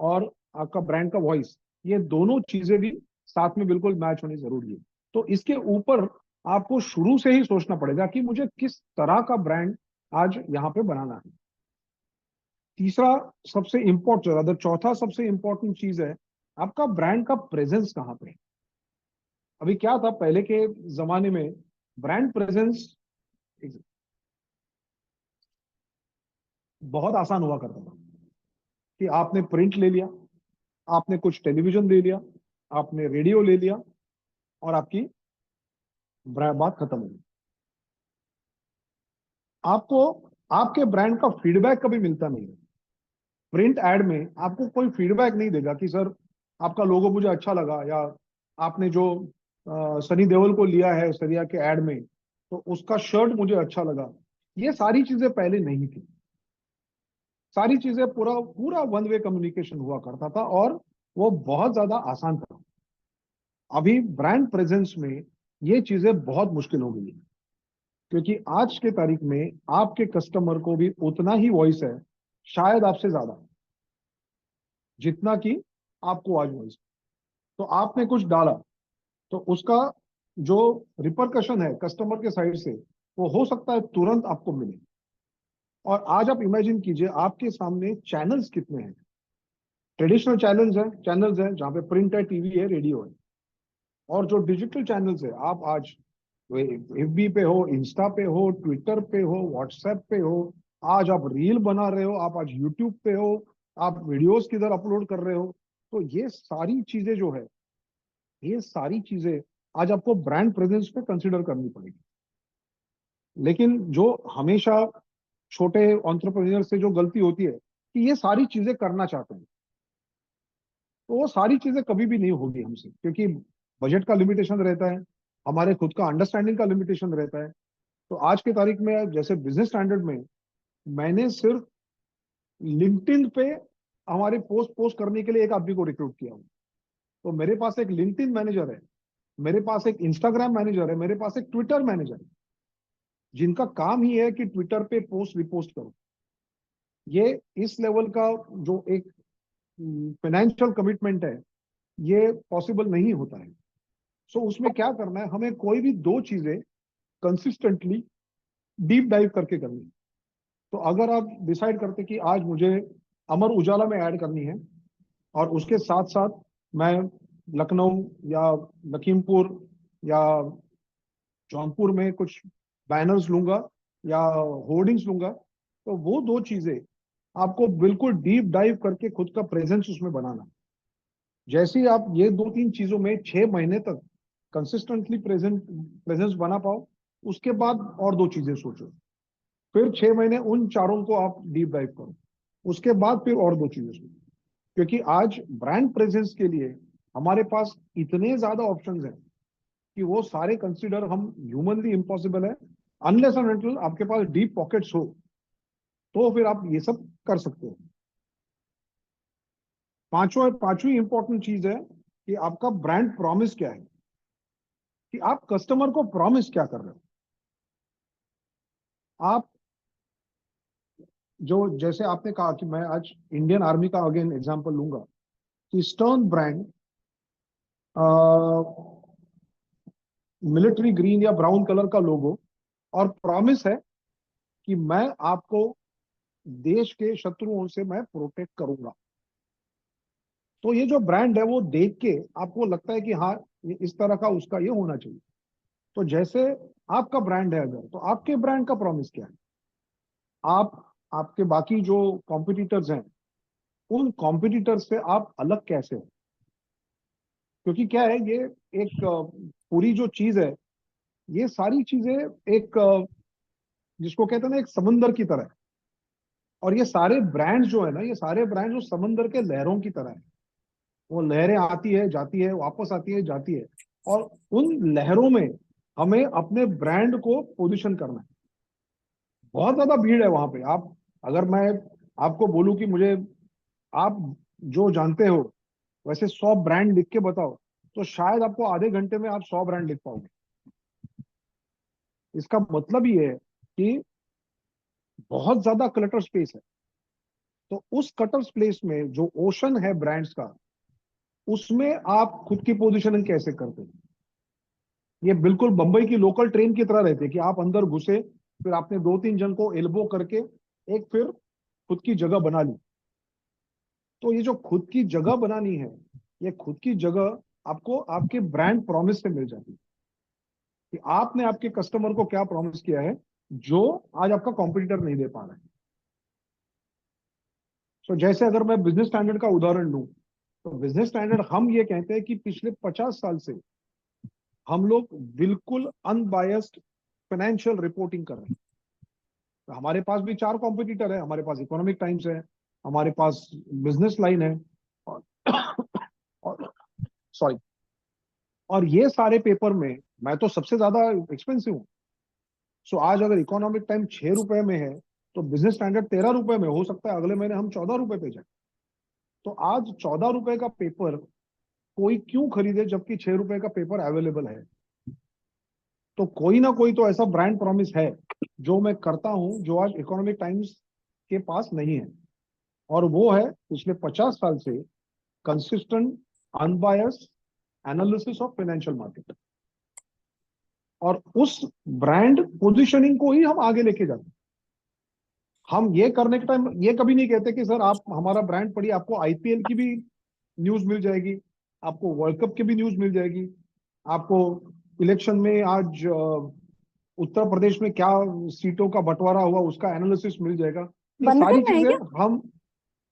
Speaker 1: और आपका ब्रांड का वॉइस, ये दोनों चीजें भी साथ में बिल्कुल मैच होनी जरूरी है। तो इसके ऊपर आपको शुरू से ही सोचना पड़ेगा कि मुझे किस तरह का ब्रांड आज यहाँ पे बनाना है। तीसरा सबसे इंपॉर्टेंट, चौथा सबसे इंपॉर्टेंट चीज है आपका ब्रांड का प्रेजेंस कहाँ पे है। अभी क्या था पहले के जमाने में, ब्रांड प्रेजेंस बहुत आसान हुआ करता था कि आपने प्रिंट ले लिया, आपने कुछ टेलीविजन ले लिया, आपने रेडियो ले लिया, और आपकी बात खत्म हो गई। आपको आपके ब्रांड का फीडबैक कभी मिलता नहीं है। प्रिंट एड में आपको कोई फीडबैक नहीं देगा कि सर आपका लोगो मुझे अच्छा लगा, या आपने जो सनी देओल को लिया है सरिया के एड में तो उसका शर्ट मुझे अच्छा लगा। ये सारी चीजें पहले नहीं थी, सारी चीजें पूरा पूरा वन वे कम्युनिकेशन हुआ करता था और वो बहुत ज्यादा आसान था। अभी ब्रांड प्रेजेंस में ये चीजें बहुत मुश्किल हो गई है, क्योंकि आज के तारीख में आपके कस्टमर को भी उतना ही वॉइस है, शायद आपसे ज्यादा, जितना कि आपको आज वॉइस। तो आपने कुछ डाला तो उसका जो रिपरकशन है कस्टमर के साइड से, वो हो सकता है तुरंत आपको मिले। और आज आप इमेजिन कीजिए आपके सामने चैनल्स कितने हैं। ट्रेडिशनल चैनल्स हैं जहां पे प्रिंट है, टीवी है, रेडियो है, और जो डिजिटल चैनल्स है, आप आज एफबी पे हो, इंस्टा पे हो, ट्विटर पे हो, व्हाट्सएप पे हो, आज आप रील बना रहे हो, आप आज यूट्यूब पे हो, आप वीडियोस किधर अपलोड कर रहे हो। तो ये सारी चीजें जो है, ये सारी चीजें आज आपको ब्रांड प्रेजेंस पे कंसिडर करनी पड़ेगी। लेकिन जो हमेशा छोटे एंटरप्रेन्योर से जो गलती होती है कि ये सारी चीजें करना चाहते हैं, तो वो सारी चीजें कभी भी नहीं होगी हमसे, क्योंकि बजट का लिमिटेशन रहता है, हमारे खुद का अंडरस्टैंडिंग का लिमिटेशन रहता है। तो आज की तारीख में जैसे बिजनेस स्टैंडर्ड में मैंने सिर्फ लिंक्डइन पे हमारे पोस्ट करने के लिए एक आदमी को रिक्रूट किया हूँ। तो मेरे पास एक लिंक्डइन मैनेजर है मेरे पास एक इंस्टाग्राम मैनेजर है, मेरे पास एक ट्विटर मैनेजर है, जिनका काम ही है कि ट्विटर पे पोस्ट रिपोस्ट करो। ये इस लेवल का जो एक फाइनेंशियल कमिटमेंट है, ये पॉसिबल नहीं होता है। सो उसमें क्या करना है, हमें कोई भी दो चीजें कंसिस्टेंटली डीप डाइव करके करनी है। तो अगर आप डिसाइड करते कि आज मुझे अमर उजाला में ऐड करनी है और उसके साथ साथ मैं लखनऊ या लखीमपुर या जौनपुर में कुछ बैनर्स लूंगा या होर्डिंग्स लूंगा, तो वो दो चीजें आपको बिल्कुल डीप डाइव करके खुद का प्रेजेंस उसमें बनाना। जैसे ही आप ये दो तीन चीजों में 6 महीने तक कंसिस्टेंटली प्रेजेंस बना पाओ, उसके बाद और दो चीजें सोचो। फिर 6 महीने उन चारों को आप डीप डाइव करो, उसके बाद फिर और दो चीजें सोचो। क्योंकि आज ब्रांड प्रेजेंस के लिए हमारे पास इतने ज्यादा ऑप्शंस हैं कि वो सारे कंसीडर हम ह्यूमनली इम्पॉसिबल है, अनलेस एंड अनटिल आपके पास डीप पॉकेट्स हो, तो फिर आप ये सब कर सकते हो। पांचवी इंपॉर्टेंट चीज है कि आपका ब्रांड प्रॉमिस क्या है, कि आप कस्टमर को प्रॉमिस क्या कर रहे हो। आप जो जैसे आपने कहा कि मैं आज इंडियन आर्मी का अगेन एग्जांपल लूंगा कि स्टर्न ब्रांड मिलिट्री ग्रीन या ब्राउन कलर का लोगो और प्रॉमिस है कि मैं आपको देश के शत्रुओं से मैं प्रोटेक्ट करूंगा। तो ये जो ब्रांड है वो देख के आपको लगता है कि हाँ ये इस तरह का उसका ये होना चाहिए। तो जैसे आपका ब्रांड है अगर, तो आपके ब्रांड का प्रॉमिस क्या है, आप आपके बाकी जो कॉम्पिटिटर्स हैं उन कॉम्पिटिटर्स से आप अलग कैसे हो। क्योंकि क्या है, ये एक पूरी जो चीज है, ये सारी चीजें एक जिसको कहते हैं ना एक समंदर की तरह है। और ये सारे ब्रांड्स जो है ना, ये सारे ब्रांड्स उस समंदर के लहरों की तरह है। वो लहरें आती है जाती है, वापस आती है जाती है, और उन लहरों में हमें अपने ब्रांड को पोजीशन करना है। बहुत ज्यादा भीड़ है वहां पे। आप अगर मैं आपको बोलूं कि मुझे आप जो जानते हो वैसे 100 ब्रांड लिख के बताओ, तो शायद आपको आधे घंटे में आप 100 ब्रांड लिख पाओगे। इसका मतलब ये है कि बहुत ज्यादा क्लटर स्पेस है। तो उस क्लटर स्पेस में जो ओशन है ब्रांड्स का, उसमें आप खुद की पोजीशनिंग कैसे करते हैं। ये बिल्कुल बंबई की लोकल ट्रेन की तरह रहती है कि आप अंदर घुसे, फिर आपने दो तीन जन को एल्बो करके एक फिर खुद की जगह बना ली। तो ये जो खुद की जगह बनानी है, ये खुद की जगह आपको आपके ब्रांड प्रॉमिस से मिल जाती है कि आपने आपके कस्टमर को क्या प्रॉमिस किया है जो आज आपका कॉम्पिटिटर नहीं दे पा रहा है। तो जैसे अगर मैं बिजनेस स्टैंडर्ड का उदाहरण लूं, तो बिजनेस स्टैंडर्ड हम ये कहते हैं कि पिछले 50 साल से हम लोग बिल्कुल अनबायस्ड फाइनेंशियल रिपोर्टिंग कर रहे हैं। तो हमारे पास भी 4 कॉम्पिटिटर है, हमारे पास इकोनॉमिक टाइम्स है, हमारे पास बिजनेस लाइन है, और सॉरी, और ये सारे पेपर में मैं तो सबसे ज्यादा एक्सपेंसिव हूँ। सो आज अगर इकोनॉमिक टाइम 6 रुपए में है, तो बिजनेस स्टैंडर्ड 13 रुपए में। हो सकता है अगले महीने हम 14 रुपए पे जाए। तो आज 14 रुपए का पेपर कोई क्यों खरीदे जबकि 6 रुपए का पेपर अवेलेबल है। तो कोई ना कोई तो ऐसा ब्रांड प्रॉमिस है जो मैं करता हूं जो आज इकोनॉमिक टाइम्स के पास नहीं है, और वो है पिछले 50 साल से consistent unbiased analysis of financial market. और उस ब्रांड पोजीशनिंग को ही हम आगे लेके जाते हैं। हम ये करने के टाइम ये कभी नहीं कहते कि सर आप हमारा ब्रांड पढ़िए, आपको आईपीएल की भी न्यूज मिल जाएगी, आपको वर्ल्ड कप की भी न्यूज मिल जाएगी, आपको इलेक्शन में आज उत्तर प्रदेश में क्या सीटों का बंटवारा हुआ उसका एनालिसिस मिल जाएगा। ये
Speaker 9: बंद
Speaker 1: सारी
Speaker 9: करना है
Speaker 1: चीजें
Speaker 9: क्या?
Speaker 1: हम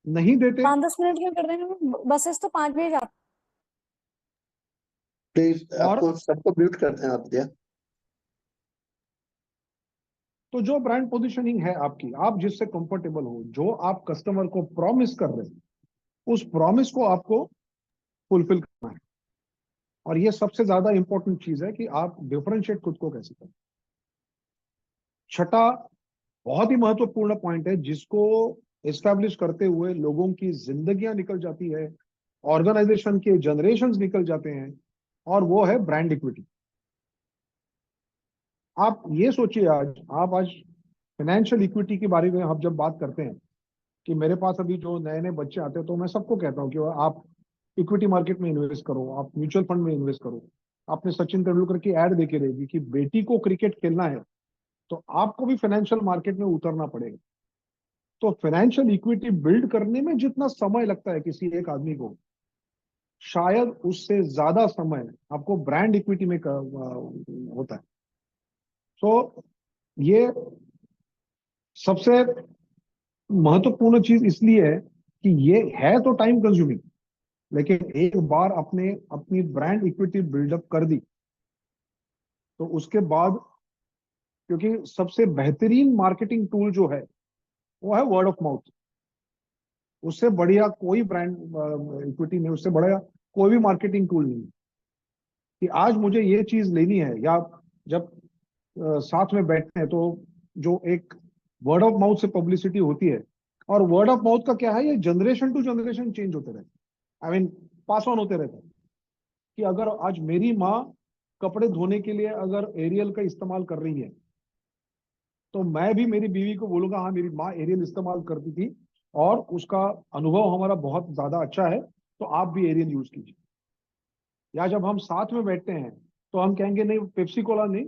Speaker 1: नहीं देते।
Speaker 9: 5-10 मिनट में कर देंगे, बसेस तो 5 बजे जाती।
Speaker 2: प्लीज
Speaker 1: और
Speaker 2: आपको सबको म्यूट करते हैं आप दिया।
Speaker 1: तो जो ब्रांड पोजीशनिंग है आपकी, आप जिससे कंफर्टेबल हो, जो आप कस्टमर को प्रॉमिस कर रहे हैं, उस प्रॉमिस को आपको फुलफिल करना है। और ये सबसे ज्यादा इंपॉर्टेंट चीज है कि आप डिफरेंशिएट खुद को कैसे करें। छठा बहुत ही महत्वपूर्ण पॉइंट है जिसको एस्टैब्लिश करते हुए लोगों की जिंदगियां निकल जाती है, ऑर्गेनाइजेशन के जनरेशंस निकल जाते हैं, और वो है ब्रांड इक्विटी। आप ये सोचिए, आज फाइनेंशियल इक्विटी के बारे में हम जब बात करते हैं कि मेरे पास अभी जो नए नए बच्चे आते हैं तो मैं सबको कहता हूँ कि आप इक्विटी मार्केट में इन्वेस्ट करो, आप म्यूचुअल फंड में इन्वेस्ट करो। आपने सचिन तेंदुलकर की एड देखी रहेगी कि बेटी को क्रिकेट खेलना है तो आपको भी फाइनेंशियल मार्केट में उतरना पड़ेगा। तो फाइनेंशियल इक्विटी बिल्ड करने में जितना समय लगता है किसी एक आदमी को, शायद उससे ज्यादा समय आपको ब्रांड इक्विटी में होता है। तो ये सबसे महत्वपूर्ण चीज इसलिए है कि ये है तो टाइम कंज्यूमिंग, लेकिन एक बार अपनी ब्रांड इक्विटी बिल्डअप कर दी तो उसके बाद, क्योंकि सबसे बेहतरीन मार्केटिंग टूल जो है वो है वर्ड ऑफ माउथ। उससे बढ़िया कोई ब्रांड इक्विटी नहीं, उससे बढ़िया कोई भी मार्केटिंग टूल नहीं कि आज मुझे ये चीज लेनी है। या जब साथ में बैठते हैं तो जो एक वर्ड ऑफ माउथ से पब्लिसिटी होती है, और वर्ड ऑफ माउथ का क्या है, ये जनरेशन टू जनरेशन चेंज होते रहते हैं, आई मीन पास ऑन होते रहते हैं। कि अगर आज मेरी माँ कपड़े धोने के लिए अगर एरियल का इस्तेमाल कर रही है तो मैं भी मेरी बीवी को बोलूंगा हाँ मेरी माँ एरियल इस्तेमाल करती थी और उसका अनुभव हमारा बहुत ज्यादा अच्छा है, तो आप भी एरियल यूज कीजिए। या जब हम साथ में बैठते हैं तो हम कहेंगे नहीं पेप्सी कोला नहीं,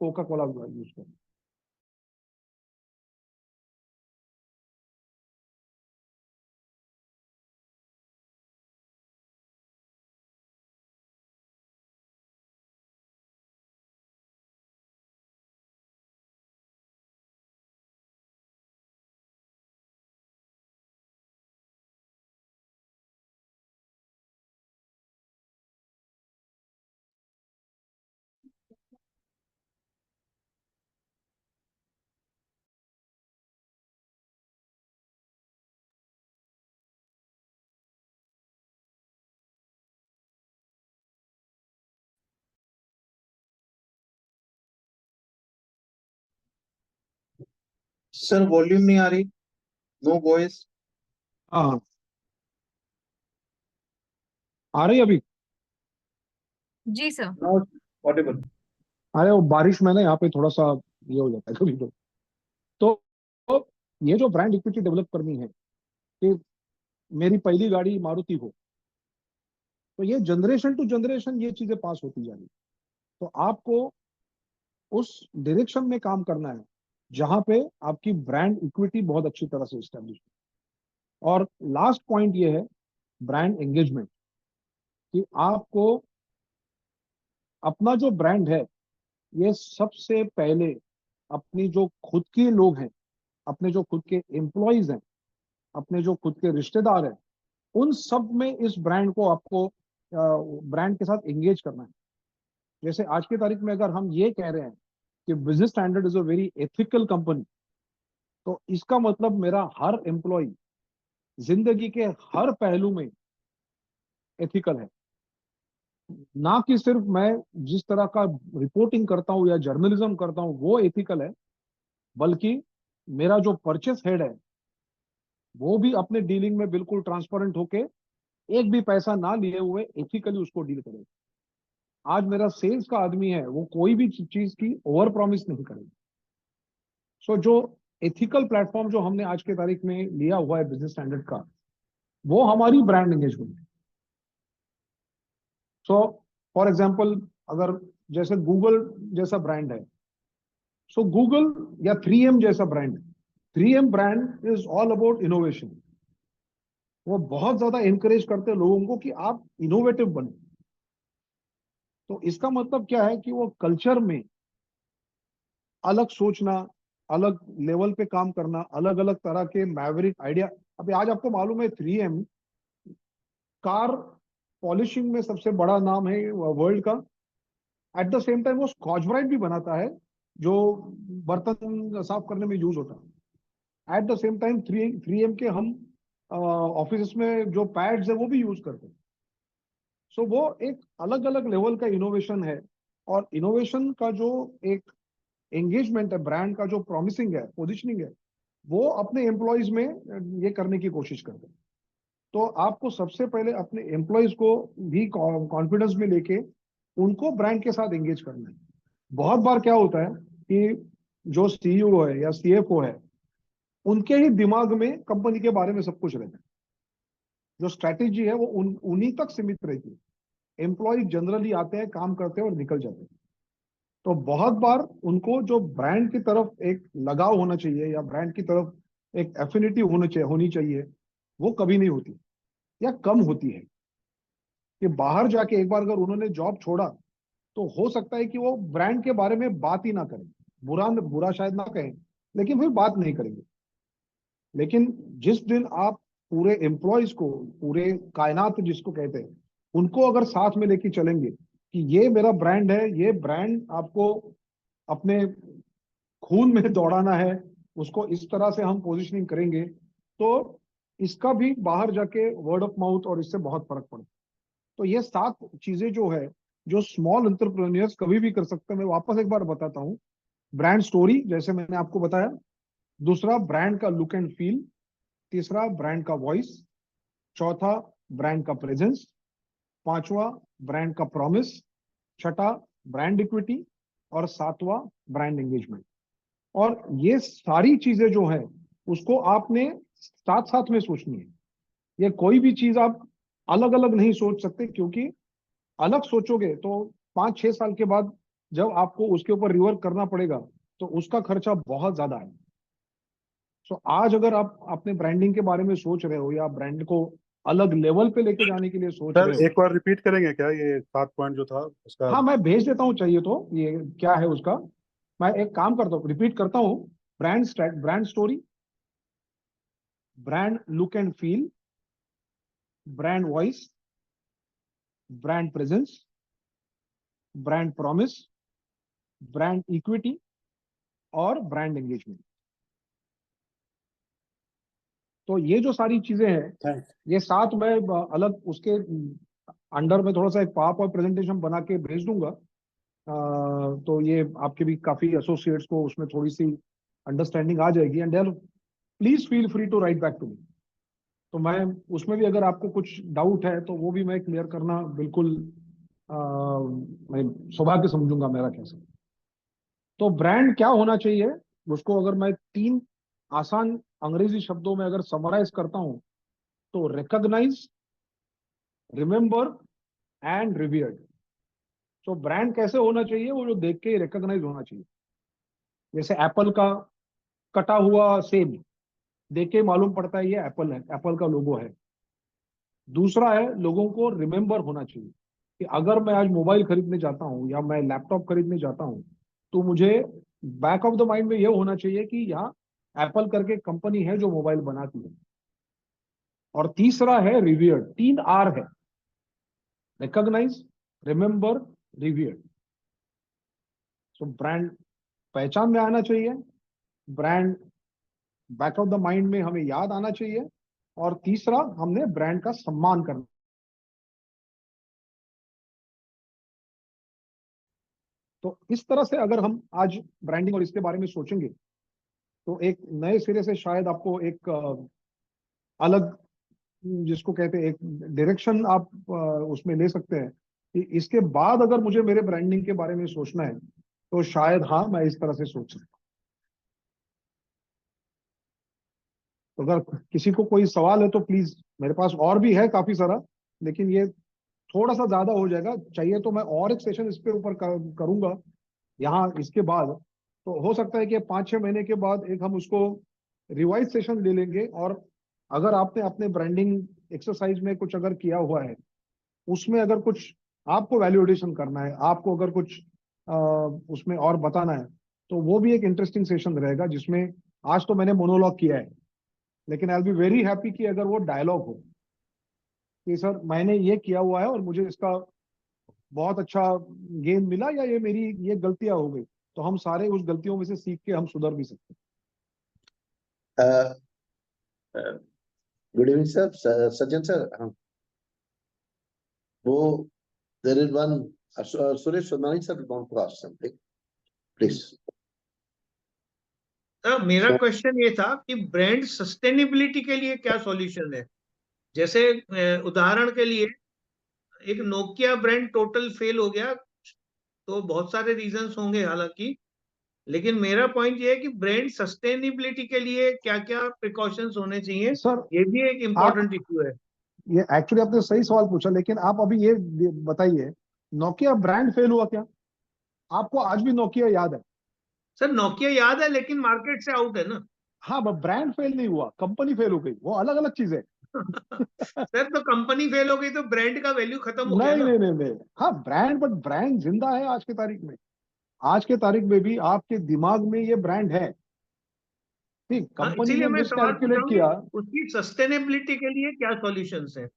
Speaker 1: कोका कोला यूज करें।
Speaker 10: सर वॉल्यूम नहीं आ रही, नो वॉइस।
Speaker 1: हाँ, आ रही अभी?
Speaker 8: जी सर।
Speaker 10: No audible.
Speaker 1: अरे वो बारिश में ना यहाँ पे थोड़ा सा ये हो जाता है कभी तो ये जो ब्रांड इक्विटी डेवलप करनी है कि मेरी पहली गाड़ी मारुति हो, तो ये जनरेशन टू जनरेशन ये चीजें पास होती जा रही। तो आपको उस डायरेक्शन में काम करना है जहां पे आपकी ब्रांड इक्विटी बहुत अच्छी तरह से इस्टेब्लिश हो। और लास्ट पॉइंट ये है ब्रांड एंगेजमेंट, कि आपको अपना जो ब्रांड है ये सबसे पहले अपनी जो खुद के लोग हैं, अपने जो खुद के एम्प्लॉयज हैं, अपने जो खुद के रिश्तेदार हैं, उन सब में इस ब्रांड को आपको ब्रांड के साथ एंगेज करना है। जैसे आज की तारीख में अगर हम ये कह रहे हैं कि business standard is a very ethical company, तो इसका मतलब मेरा हर एम्प्लॉय जिंदगी के हर पहलू में एथिकल है। ना कि सिर्फ मैं जिस तरह का रिपोर्टिंग करता हूं या जर्नलिज्म करता हूं वो एथिकल है, बल्कि मेरा जो परचेस हेड है वो भी अपने डीलिंग में बिल्कुल ट्रांसपेरेंट होके एक भी पैसा ना लिए हुए एथिकली उसको डील करे। आज मेरा सेल्स का आदमी है वो कोई भी चीज की ओवर प्रॉमिस नहीं करेगा। सो जो एथिकल प्लेटफॉर्म जो हमने आज के तारीख में लिया हुआ है बिजनेस स्टैंडर्ड का, वो हमारी ब्रांड एंगेजमेंट है। सो फॉर एग्जांपल अगर जैसे गूगल जैसा ब्रांड है, सो गूगल या 3M जैसा ब्रांड है, 3M brand is all about innovation. वो बहुत ज्यादा इंकरेज करते हैं लोगों को कि आप इनोवेटिव बने। तो इसका मतलब क्या है कि वो कल्चर में अलग सोचना, अलग लेवल पे काम करना, अलग अलग तरह के मैवरिक आइडिया। अभी आज आपको मालूम है 3M कार पॉलिशिंग में सबसे बड़ा नाम है वर्ल्ड का। एट द सेम टाइम वो स्कॉच ब्राइट भी बनाता है जो बर्तन साफ करने में यूज होता है। At the same time 3M के हम ऑफिस में जो पैड्स है वो भी यूज करते हैं। सो वो एक अलग अलग लेवल का इनोवेशन है। और इनोवेशन का जो एक एंगेजमेंट है, ब्रांड का जो प्रॉमिसिंग है, पोजिशनिंग है, वो अपने एम्प्लॉयज में ये करने की कोशिश करते हैं। तो आपको सबसे पहले अपने एम्प्लॉयज को भी कॉन्फिडेंस में लेके उनको ब्रांड के साथ एंगेज करना है। बहुत बार क्या होता है कि जो सीईओ है या सीएफओ है, उनके ही दिमाग में कंपनी के बारे में सब कुछ रहता है। जो स्ट्रैटेजी है वो उन्हीं तक सीमित रहती है। एम्प्लॉय जनरली आते हैं, काम करते हैं और निकल जाते हैं। तो बहुत बार उनको जो ब्रांड की तरफ एक लगाव होना चाहिए या ब्रांड की तरफ एक एफिनिटी होनी चाहिए, वो कभी नहीं होती या कम होती है। कि बाहर जाके एक बार अगर उन्होंने जॉब छोड़ा तो हो सकता है कि वो ब्रांड के बारे में बात ही ना करें, बुरा शायद ना कहें, लेकिन फिर बात नहीं करेंगे। लेकिन जिस दिन आप पूरे एम्प्लॉयज को, पूरे कायनात जिसको कहते हैं, उनको अगर साथ में लेके चलेंगे कि ये मेरा ब्रांड है, ये ब्रांड आपको अपने खून में दौड़ाना है, उसको इस तरह से हम पोजीशनिंग करेंगे, तो इसका भी बाहर जाके वर्ड ऑफ माउथ और इससे बहुत फर्क पड़ता है। तो ये 7 चीजें जो है, जो स्मॉल एंटरप्रेन्योर्स कभी भी कर सकते हैं। मैं वापस एक बार बताता हूँ। ब्रांड स्टोरी, जैसे मैंने आपको बताया। दूसरा, ब्रांड का लुक एंड फील। तीसरा, ब्रांड का वॉइस। चौथा, ब्रांड का प्रेजेंस। पांचवा, ब्रांड का प्रॉमिस। छठा, ब्रांड इक्विटी। और सातवां, ब्रांड एंगेजमेंट। और ये सारी चीजें जो है, उसको आपने साथ साथ में सोचनी है। ये कोई भी चीज आप अलग अलग नहीं सोच सकते, क्योंकि अलग सोचोगे तो 5-6 साल के बाद जब आपको उसके ऊपर रिवर्क करना पड़ेगा तो उसका खर्चा बहुत ज्यादा है। सो आज अगर आप अपने ब्रांडिंग के बारे में सोच रहे हो या ब्रांड को अलग लेवल पे लेके जाने के लिए सोच
Speaker 4: सर
Speaker 1: रहे हो,
Speaker 4: एक बार रिपीट करेंगे क्या ये 7 पॉइंट जो था उसका?
Speaker 1: हाँ मैं भेज देता हूँ, चाहिए तो। ये क्या है उसका, मैं एक काम करता हूँ, रिपीट करता हूँ। Brand story, brand look and feel, brand voice, brand presence, brand promise, brand equity और ब्रांड एंगेजमेंट। तो ये जो सारी चीजें हैं, ये 7 मैं अलग उसके अंडर में थोड़ा सा एक पावर पॉइंट प्रेजेंटेशन बना के भेज दूंगा। तो ये आपके भी काफी एसोसिएट्स को उसमें थोड़ी सी अंडरस्टैंडिंग आ जाएगी। And please feel free to write back to me. तो मैं उसमें भी अगर आपको कुछ डाउट है तो वो भी मैं क्लियर करना बिल्कुल मैं सौभाग्य समझूंगा मेरा कैसे। तो ब्रांड क्या होना चाहिए, उसको अगर मैं 3 आसान अंग्रेजी शब्दों में अगर समराइज करता हूं तो रिकॉग्नाइज, रिमेंबर एंड रिवियर्ड। तो ब्रांड कैसे होना चाहिए, वो जो देख के रिकॉग्नाइज होना चाहिए। जैसे एप्पल का कटा हुआ सेब देख के मालूम पड़ता है ये एप्पल है, एप्पल का लोगो है। दूसरा है, लोगों को रिमेंबर होना चाहिए कि अगर मैं आज मोबाइल खरीदने जाता हूं या मैं लैपटॉप खरीदने जाता हूं तो मुझे बैक ऑफ द माइंड में ये होना चाहिए कि यहाँ एप्पल करके कंपनी है जो मोबाइल बनाती है। और तीसरा है रिवियर्ड। 3 R है, recognise, remember, revered. So brand पहचान में आना चाहिए, brand back of the mind में हमें याद आना चाहिए, और तीसरा, हमने ब्रांड का सम्मान करना। तो इस तरह से अगर हम आज ब्रांडिंग और इसके बारे में सोचेंगे तो एक नए सिरे से शायद आपको एक अलग, जिसको कहते हैं, एक डायरेक्शन आप उसमें ले सकते हैं कि इसके बाद अगर मुझे मेरे ब्रांडिंग के बारे में सोचना है तो शायद हाँ मैं इस तरह से सोच सकता हूँ। तो अगर किसी को कोई सवाल है तो प्लीज, मेरे पास और भी है काफी सारा, लेकिन ये थोड़ा सा ज्यादा हो जाएगा। चाहिए तो मैं और एक सेशन इस पे ऊपर करूंगा यहाँ इसके बाद। तो हो सकता है कि 5-6 महीने के बाद एक हम उसको रिवाइज सेशन ले लेंगे। और अगर आपने अपने ब्रांडिंग एक्सरसाइज में कुछ अगर किया हुआ है, उसमें अगर कुछ आपको वैल्यूएशन करना है, आपको अगर कुछ उसमें और बताना है, तो वो भी एक इंटरेस्टिंग सेशन रहेगा, जिसमें आज तो मैंने मोनोलॉग किया है, लेकिन I will be very happy कि अगर वो डायलॉग हो कि सर मैंने ये किया हुआ है और मुझे इसका बहुत अच्छा गेन मिला, या ये मेरी ये गलतियां हो गई, तो हम सारे उस गलतियों में से सीख के हम सुधर भी सकते
Speaker 2: हैं। Good evening sir, Sajjan sir. वो there is one Suresh Sonani sir want to ask something, please.
Speaker 11: Sir मेरा क्वेश्चन ये था कि ब्रांड सस्टेनेबिलिटी के लिए क्या सॉल्यूशन है। जैसे उदाहरण के लिए एक नोकिया ब्रांड टोटल फेल हो गया तो बहुत सारे रीजंस होंगे हालांकि, लेकिन मेरा पॉइंट ये है कि ब्रांड सस्टेनेबिलिटी के लिए क्या क्या प्रिकॉशंस होने चाहिए,
Speaker 1: सर
Speaker 11: ये भी एक इम्पोर्टेंट इश्यू है।
Speaker 1: ये एक्चुअली आपने सही सवाल पूछा, लेकिन आप अभी ये बताइए, नोकिया ब्रांड फेल हुआ क्या? आपको आज भी नोकिया याद है?
Speaker 11: सर नोकिया याद है, लेकिन मार्केट से आउट है ना।
Speaker 1: हाँ, ब्रांड फेल नहीं हुआ, कंपनी फेल हो गई, वो अलग अलग चीज है।
Speaker 11: सर तो कंपनी फेल हो गई तो ब्रांड का वैल्यू खत्म हो गया
Speaker 1: नहीं
Speaker 11: ना।
Speaker 1: नहीं नहीं नहीं, हाँ ब्रांड, बट ब्रांड जिंदा है आज की तारीख में। आज के तारीख में भी आपके दिमाग में ये ब्रांड है। ठीक,
Speaker 11: हाँ,
Speaker 1: कंपनी
Speaker 11: इसीलिए
Speaker 1: ने
Speaker 11: मैं
Speaker 1: मिस
Speaker 11: सवाल पूछ रहा
Speaker 1: कैलकुलेट
Speaker 11: हूँ
Speaker 1: किया।
Speaker 11: कि उसकी सस्टेनेबिलिटी के लिए क्या सॉल्यूशंस हैं।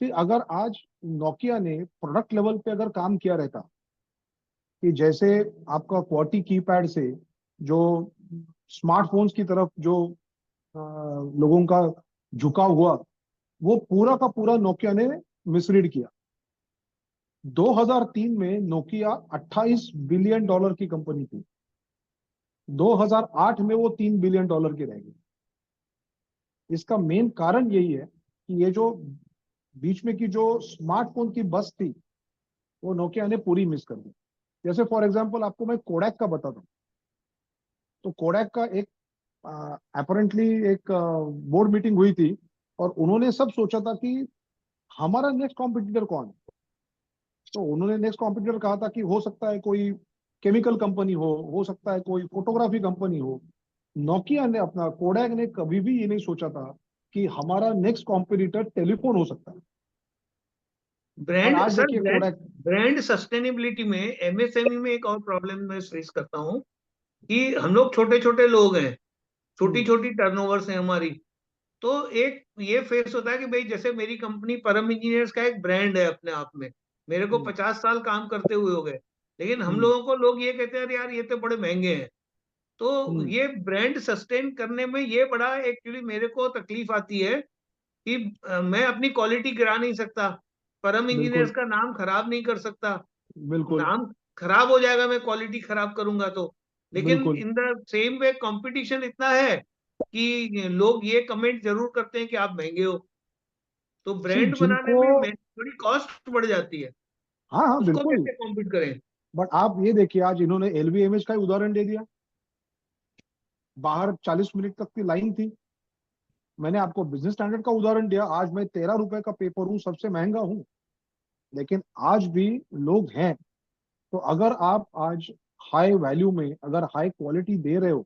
Speaker 1: See, अगर आज नोकिया ने प्रोडक्ट लेवल पे अगर काम किया रहता कि जैसे आपका क्वार्टी कीपैड से जो स्मार्टफोन्स की तरफ जो लोगों का झुकाव हुआ, वो पूरा का पूरा नोकिया ने मिसरीड किया। 2003 में नोकिया 28 बिलियन डॉलर की कंपनी थी, 2008 में वो 3 बिलियन डॉलर की रह गई। इसका मेन कारण यही है कि ये जो बीच में की जो स्मार्टफोन की बस थी, वो नोकिया ने पूरी मिस कर दी। जैसे फॉर एग्जांपल आपको मैं कोडैक का बताता हूँ, तो कोडैक का एक अपेरेंटली एक बोर्ड मीटिंग हुई थी, और उन्होंने सब सोचा था कि हमारा नेक्स्ट कॉम्पिटिटर कौन है। तो उन्होंने नेक्स्ट कॉम्पिटिटर कहा था कि हो सकता है कोई केमिकल कंपनी हो सकता है कोई फोटोग्राफी कंपनी हो। नोकिया ने, अपना कोडैक ने कभी भी ये नहीं सोचा था कि हमारा नेक्स्ट कॉम्पिटिटर टेलीफोन हो सकता है। और
Speaker 11: ब्रांड
Speaker 1: आज
Speaker 11: सर,
Speaker 1: देखिए
Speaker 11: ब्रांड
Speaker 1: कोडैक।
Speaker 11: ब्रांड सस्टेनेबिलिटी में एमएसएमई में एक और प्रॉब्लम मैं फेस करता हूँ कि हम लोग छोटे छोटे लोग हैं, छोटी छोटी टर्नओवर्स हैं हमारी। तो एक ये फेस होता है कि भाई जैसे मेरी कंपनी परम इंजीनियर्स का एक ब्रांड है अपने आप में, मेरे को 50 साल काम करते हुए हो गए, लेकिन हम लोगों को लोग ये कहते हैं अरे यार ये तो बड़े महंगे हैं। तो ये ब्रांड सस्टेन करने में ये बड़ा एक्चुअली मेरे को तकलीफ आती है कि मैं अपनी क्वालिटी गिरा नहीं सकता, परम इंजीनियर्स
Speaker 1: बिल्कुल
Speaker 11: का नाम खराब नहीं कर सकता।
Speaker 1: बिल्कुल
Speaker 11: नाम खराब हो जाएगा मैं क्वालिटी खराब करूंगा तो। लेकिन
Speaker 1: बिल्कुल।
Speaker 11: In the same way competition इतना है कि लोग ये कमेंट जरूर करते हैं कि आप महंगे हो, तो
Speaker 1: सी
Speaker 11: ब्रांड बनाने
Speaker 1: जिनको,
Speaker 11: में थोड़ी कॉस्ट बढ़ जाती है।
Speaker 1: हाँ हाँ
Speaker 11: उसको
Speaker 1: बिल्कुल,
Speaker 11: कैसे कॉम्पीट करें।
Speaker 1: बट आप ये देखिए आज इन्होंने एलवीएमएच का ही उदाहरण दे दिया। बाहर 40 मिनट तक की लाइन थी। मैंने आपको बिजनेस स्टैंडर्ड का उदाहरण दिया, आज मैं 13 रुपए का पेपर हूँ, सबसे महंगा हूँ, लेकिन आज भी लोग हैं। तो अगर आप आज हाई वैल्यू में अगर हाई क्वालिटी दे रहे हो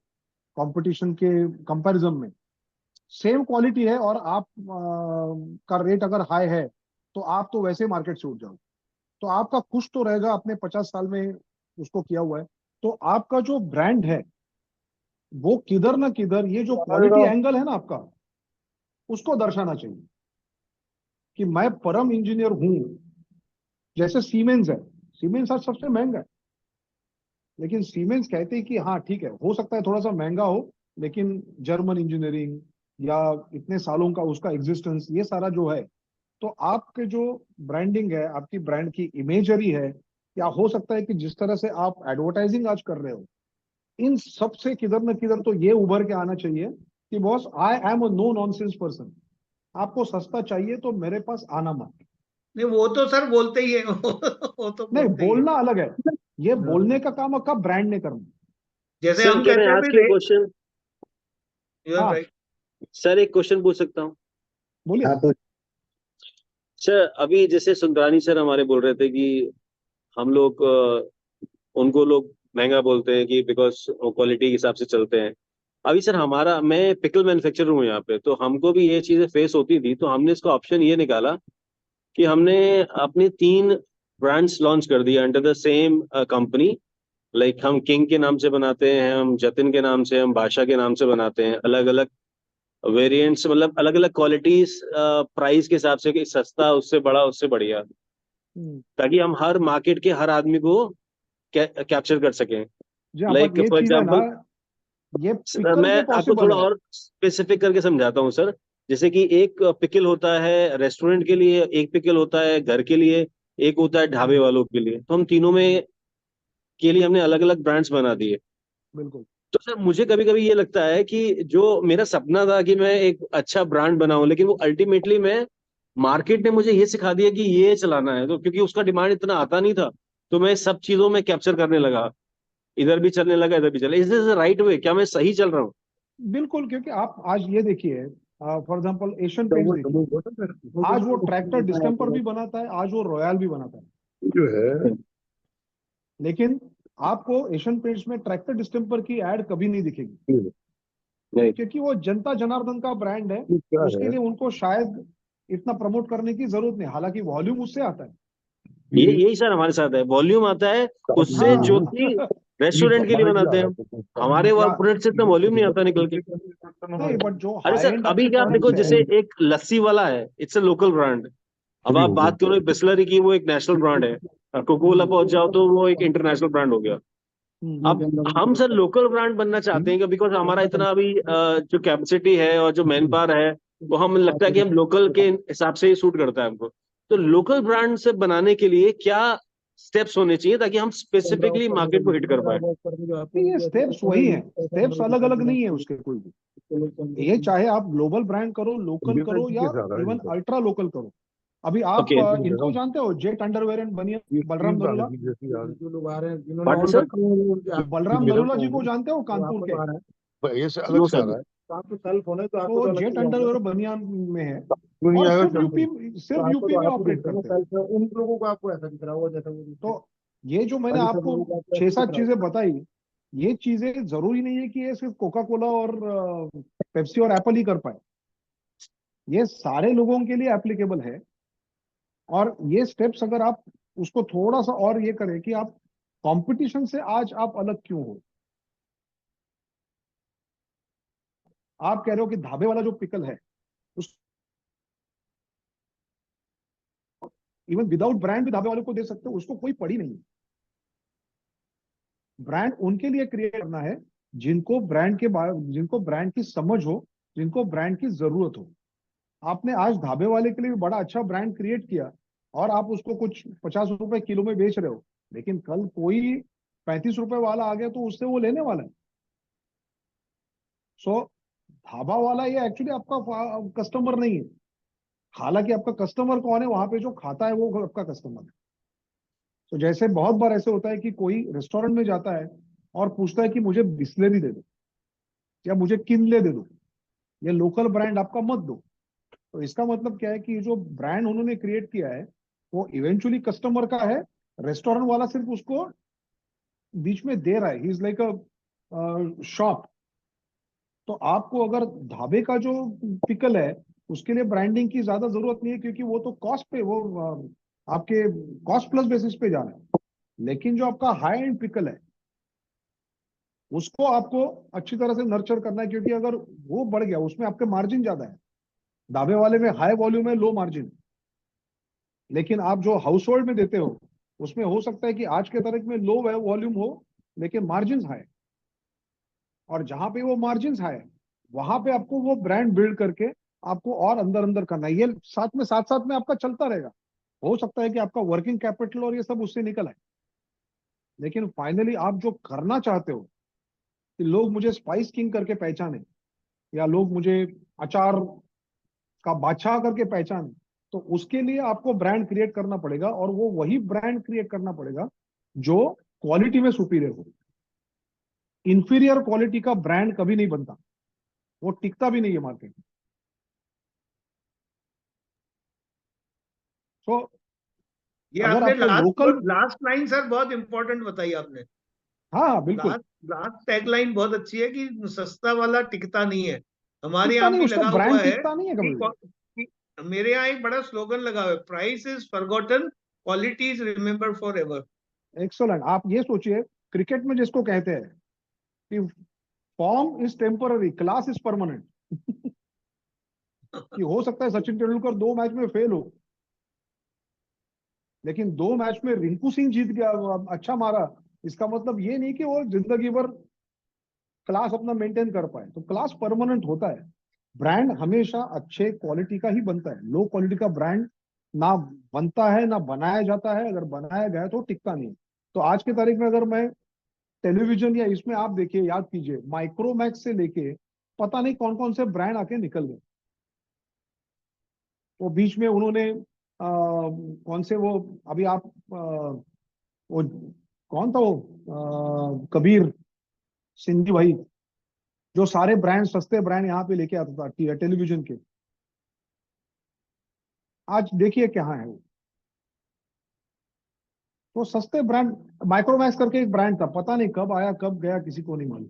Speaker 1: कंपटीशन के कंपैरिजन में, सेम क्वालिटी है और आप का रेट अगर हाई है, तो आप तो वैसे मार्केट से उठ जाओ। तो आपका कुछ तो रहेगा, अपने 50 साल में उसको किया हुआ है। तो आपका जो ब्रांड है वो किधर ना किधर ये जो क्वालिटी एंगल है ना आपका, उसको दर्शाना चाहिए कि मैं परम इंजीनियर हूं। जैसे सीमेंस है, सीमेंस आज सबसे महंगा है, लेकिन सीमेंस कहते हैं कि हाँ ठीक है, हो सकता है थोड़ा सा महंगा हो, लेकिन जर्मन इंजीनियरिंग या इतने सालों का उसका एग्जिस्टेंस, ये सारा जो है, तो आपके जो ब्रांडिंग है, आपकी ब्रांड की इमेजरी है, या हो सकता है कि जिस तरह से आप एडवर्टाइजिंग आज कर रहे हो, इन सब से किधर न किधर तो ये उभर के आना चाहिए कि boss I am a no nonsense person. आपको सस्ता चाहिए तो मेरे पास आना मत।
Speaker 11: नहीं वो तो सर बोलते ही है वो तो
Speaker 1: नहीं,
Speaker 11: बोलते ही है।
Speaker 1: बोलना अलग है, ये बोलने का काम आपका ब्रांड ने करना।
Speaker 11: जैसे
Speaker 12: सर
Speaker 11: हम
Speaker 12: क्या
Speaker 11: कहते
Speaker 12: मैं
Speaker 11: हैं
Speaker 12: आज
Speaker 11: भी
Speaker 12: के क्वेश्चन,
Speaker 1: हाँ
Speaker 12: सर एक क्वेश्चन पूछ सकता हूँ?
Speaker 1: बोलिए।
Speaker 12: सर अभी जैसे सुंदरानी सर हमारे बोल रहे थे कि हम लोग उनको लोग महंगा बोलते हैं कि बिकॉज क्वालिटी के हिसाब से चलते हैं। अभी सर हमारा, मैं पिकल मैन्युफैक्चरर हूँ यहाँ पे, तो हमको भी ये चीजें फेस होती थी, तो हमने इसका ऑप्शन ये निकाला कि हमने अपने 3 ब्रांड्स लॉन्च कर दिए under the same company. Like हम किंग के नाम से बनाते हैं, हम जतिन के नाम से, हम बादशाह के नाम से बनाते हैं, अलग अलग वेरिएंट्स, मतलब अलग अलग क्वालिटीज, प्राइस के हिसाब से कि सस्ता, उससे बड़ा, उससे बढ़िया, ताकि हम हर मार्केट के हर आदमी को कैप्चर कर सकें।
Speaker 1: जी हाँ,
Speaker 12: लाइक
Speaker 1: बट ये
Speaker 12: फॉर
Speaker 1: चीज है ना,
Speaker 12: एग्जांपल,
Speaker 1: ये पिकल
Speaker 12: मैं
Speaker 1: पे
Speaker 12: आपको
Speaker 1: पॉसिबल
Speaker 12: थोड़ा
Speaker 1: है।
Speaker 12: और स्पेसिफिक करके समझाता हूँ सर। जैसे कि एक पिकल होता है रेस्टोरेंट के लिए, एक पिकल होता है घर के लिए, एक होता है ढाबे वालों के लिए, तो हम तीनों में के लिए हमने अलग अलग ब्रांड्स बना दिए।
Speaker 1: बिल्कुल।
Speaker 12: तो सर मुझे कभी कभी ये लगता है कि जो मेरा सपना था कि मैं एक अच्छा ब्रांड बनाऊं, लेकिन वो अल्टीमेटली मैं, मार्केट ने मुझे ये सिखा दिया कि ये चलाना है, तो क्योंकि उसका डिमांड इतना आता नहीं था, तो मैं सब चीजों में कैप्चर करने लगा, इधर भी चलने लगा, इधर भी चला। Is this the right way? क्या मैं सही चल रहा हूँ?
Speaker 1: बिल्कुल, क्योंकि आप आज ये देखिए, फॉर एग्जांपल एशियन पेंट्स देखिए, आज वो ट्रैक्टर डिस्टेम्पर भी बनाता है, आज वो रॉयल भी बनाता है
Speaker 4: जो है,
Speaker 1: लेकिन आपको एशियन पेंट्स में ट्रैक्टर डिस्टेम्पर की एड कभी नहीं दिखेगी,
Speaker 12: नहीं,
Speaker 1: क्योंकि वो जनता जनार्दन का ब्रांड है,
Speaker 4: ये क्या
Speaker 1: उसके
Speaker 4: है?
Speaker 1: लिए उनको शायद इतना प्रमोट करने की जरूरत नहीं, हालांकि वॉल्यूम उससे आता है।
Speaker 12: यही सर हमारे साथ है, वॉल्यूम आता है उससे,
Speaker 1: हाँ
Speaker 12: जो कि रेस्टोरेंट के लिए बनाते हैं हम। हमारे
Speaker 1: या
Speaker 12: प्रोडक्ट से इतना वॉल्यूम नहीं आता निकल के।
Speaker 1: नहीं, बट जो
Speaker 12: अरे
Speaker 1: हाई
Speaker 12: सर
Speaker 1: एंड
Speaker 12: अभी
Speaker 1: आपके
Speaker 12: क्या आप देखो,
Speaker 1: प्रोडक्ट्स
Speaker 12: जैसे
Speaker 1: है,
Speaker 12: एक लस्सी वाला है, इट्स अ लोकल ब्रांड। अब आप बात करो बिस्लरी की, वो एक नेशनल ब्रांड है। कोका कोला पहुंच जाओ तो वो एक इंटरनेशनल ब्रांड हो गया। अब हम सर लोकल ब्रांड बनना चाहते हैं, बिकॉज हमारा इतना अभी जो कैपेसिटी है और जो मैन पावर है, वो हम लगता है कि हम लोकल के हिसाब से ही सूट करता है हमको। तो लोकल ब्रांड से बनाने के लिए क्या स्टेप्स होने चाहिए ताकि हम स्पेसिफिकली मार्केट को हिट कर पाए?
Speaker 1: नहीं, ये स्टेप्स वही हैं, स्टेप्स अलग अलग नहीं है उसके कोई भी। ये चाहे आप ग्लोबल ब्रांड करो, लोकल करो, या इवन अल्ट्रा लोकल करो। अभी आप
Speaker 12: ओके,
Speaker 1: इनको जानते हो, जेट अंडरवेयर एंड बनियान, बलराम नरूला?
Speaker 12: पार्टनर सर,
Speaker 1: बलराम नरूला जी को जानते हो, कानपुर के?
Speaker 4: ये से अलग
Speaker 12: नो
Speaker 4: से आ
Speaker 12: सर।
Speaker 4: रहा है।
Speaker 1: तो वो जेट अंडरवेयर बनियान में है,
Speaker 4: क्यों नहीं
Speaker 1: और
Speaker 4: आएगा?
Speaker 1: सिर्फ यूपी में ऑपरेट करते हैं।
Speaker 10: उन लोगों को आपको ऐसा दिख रहा होगा जैसा वो
Speaker 1: तो ये जो मैंने आपको 6-7 चीजें बताई, ये चीजें जरूरी नहीं है कि ये सिर्फ कोका कोला और पेप्सी और एप्पल ही कर पाए, ये सारे लोगों के लिए एप्लीकेबल है। और ये स्टेप्स अगर आप उसको थोड़ा सा और ये करें कि आप कंपटीशन से आज आप अलग क्यों हो। आप कह रहे हो कि ढाबे वाला जो पिकल है, उस इवन विदाउट ब्रांड भी ढाबे वाले को दे सकते हो, उसको कोई पड़ी नहीं। ब्रांड उनके लिए क्रिएट करना है जिनको ब्रांड की समझ हो, जिनको ब्रांड की जरूरत हो। आपने आज ढाबे वाले के लिए भी बड़ा अच्छा ब्रांड क्रिएट किया, और आप उसको कुछ 50 रुपए किलो में बेच रहे हो, लेकिन कल कोई 35 रुपए वाला आ गया तो उससे वो लेने वाला है। सो ढाबा वाला ये एक्चुअली आपका कस्टमर नहीं है, हालांकि आपका कस्टमर कौन है, वहां पे जो खाता है वो आपका कस्टमर है। तो जैसे बहुत बार ऐसे होता है कि कोई रेस्टोरेंट में जाता है और पूछता है कि मुझे बिस्लेरी दे दो, या मुझे किनले दे दो, ये लोकल ब्रांड आपका मत दो। तो इसका मतलब क्या है कि जो ब्रांड उन्होंने क्रिएट किया है वो इवेंचुअली कस्टमर का है, रेस्टोरेंट वाला सिर्फ उसको बीच में दे रहा है, he is like a shop. तो आपको अगर ढाबे का जो पिकल है उसके लिए ब्रांडिंग की ज्यादा जरूरत नहीं है, क्योंकि वो तो कॉस्ट पे, वो आपके कॉस्ट प्लस बेसिस पे जाना है। लेकिन जो आपका हाई एंड पिकल है उसको आपको अच्छी तरह से नर्चर करना है, क्योंकि अगर वो बढ़ गया उसमें आपके मार्जिन ज्यादा है। ढाबे वाले में हाई वॉल्यूम है, लो मार्जिन, लेकिन आप जो हाउस होल्ड में देते हो उसमें हो सकता है कि आज के तारीख में लो वॉल्यूम हो लेकिन मार्जिन हाई। और जहां पे वो मार्जिन हाई है वहां पे आपको वो ब्रांड बिल्ड करके आपको और अंदर अंदर करना है। ये साथ साथ में आपका चलता रहेगा। हो सकता है कि आपका वर्किंग कैपिटल और ये सब उससे निकल आए, लेकिन फाइनली आप जो करना चाहते हो कि लोग मुझे स्पाइस किंग करके पहचाने, या लोग मुझे अचार का बादशाह करके पहचाने, तो उसके लिए आपको ब्रांड क्रिएट करना पड़ेगा, और वो वही ब्रांड क्रिएट करना पड़ेगा जो क्वालिटी में सुपीरियर हो। इंफीरियर क्वालिटी का ब्रांड कभी नहीं बनता, वो टिकता भी नहीं है मार्केट में। सो
Speaker 11: ये
Speaker 1: अगर
Speaker 11: आपने
Speaker 1: आपको लोकल,
Speaker 11: लास्ट लाइन सर बहुत इंपॉर्टेंट बताई आपने।
Speaker 1: हाँ बिल्कुल,
Speaker 11: लास्ट टैगलाइन बहुत अच्छी है कि सस्ता वाला टिकता नहीं है। हमारे
Speaker 1: टिकता
Speaker 11: यहाँ
Speaker 1: नहीं,
Speaker 11: भी
Speaker 1: उसका
Speaker 11: लगा हुआ
Speaker 1: ब्रांड
Speaker 11: है
Speaker 1: टिकता नहीं है कभी भी।
Speaker 11: कि मेरे यहाँ एक बड़ा स्लोगन लगा हुआ है, price is forgotten, quality is remember for ever.
Speaker 1: Excellent. आप ये सोचिए, क्रिकेट में जिसको कहते हैं कि form is temporary, class is permanent. कि हो सकता है सचिन तेंदुलकर 2 मैच में फेल हो, लेकिन 2 मैच में रिंकू सिंह जीत गया, अच्छा मारा, इसका मतलब ये नहीं कि वो जिंदगी भर क्लास अपना मेंटेन कर पाए। तो क्लास परमानेंट होता है। ब्रांड हमेशा अच्छे क्वालिटी का ही बनता है, लो क्वालिटी का ब्रांड ना बनता है ना बनाया जाता है। अगर बनाया गया तो टिकता नहीं। तो आज की तारीख में अगर मैं टेलीविजन या इसमें आप देखिए, याद कीजिए, माइक्रोमैक्स से लेके पता नहीं कौन कौन से ब्रांड आके निकल गए। वो बीच में उन्होंने कौन से, वो अभी आप वो कौन था वो कबीर सिंधी भाई, जो सारे ब्रांड, सस्ते ब्रांड यहाँ पे लेके आता था टेलीविजन के। आज देखिए कहाँ है वो। तो सस्ते ब्रांड, माइक्रोमैक्स करके एक ब्रांड था, पता नहीं कब आया कब गया, किसी को नहीं मालूम।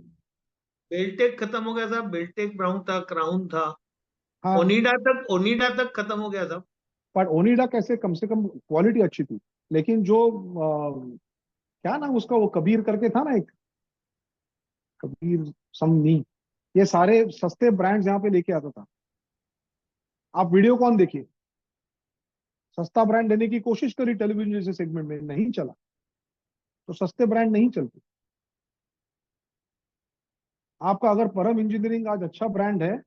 Speaker 11: बेल्टेक खत्म हो गया साहब, बेल्टेक ब्राउन था, क्राउन था,
Speaker 1: हाँ,
Speaker 11: ओनिडा तक खत्म हो गया साहब।
Speaker 1: पर ओनिडा कैसे, कम से कम क्वालिटी अच्छी थी। लेकिन जो क्या नाम उसका, वो कबीर करके था ना एक, कबीर समनी, ये सारे सस्ते ब्रांड्स यहाँ पे लेके आता था। आप वीडियोकॉन देखिए, सस्ता ब्रांड देने की कोशिश करी टेलीविजन जैसे सेगमेंट में, नहीं चला। तो सस्ते ब्रांड नहीं चलते। आपका अगर परम इंजीनियरिंग आज अच्छा ब्रांड है,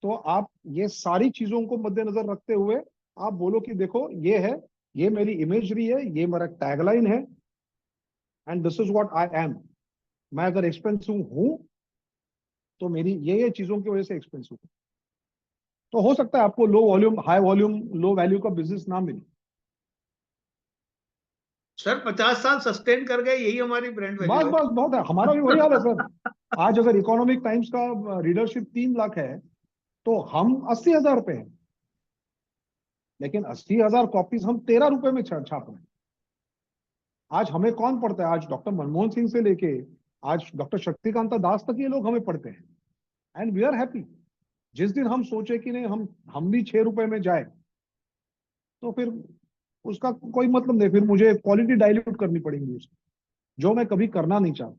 Speaker 1: तो आप ये सारी चीजों को मद्देनजर रखते हुए आप बोलो कि देखो ये है, ये मेरी इमेजरी है, ये मेरा टैगलाइन है, and this is what I M. मैं अगर एक्सपेंसिव हूं तो मेरी ये चीजों की वजह से एक्सपेंसिव हूं। तो हो सकता है आपको low volume, high volume, low value का बिजनेस ना मिले।
Speaker 11: सर 50 साल सस्टेन कर गए, यही हमारी ब्रांड वैल्यू
Speaker 1: बस
Speaker 11: है।
Speaker 1: बस बहुत है, हमारा भी वही हाल है सर। आज अगर इकोनॉमिक टाइम्स का रीडरशिप 3 लाख है, तो हम 80,000 पे हैं, लेकिन 80,000 कॉपीज हम 13 रुपए में छाप रहे हैं। आज हमें कौन पढ़ता है? आज डॉक्टर मनमोहन सिंह से लेके आज डॉक्टर शक्तिकांता दास तक ये लोग हमें पढ़ते हैं, एंड वी आर हैप्पी। जिस दिन हम सोचे कि नहीं, हम भी 6 रुपए में जाए, तो फिर उसका कोई मतलब नहीं, फिर मुझे क्वालिटी डाइल्यूट करनी पड़ेगी उसकी, जो मैं कभी करना नहीं चाहता।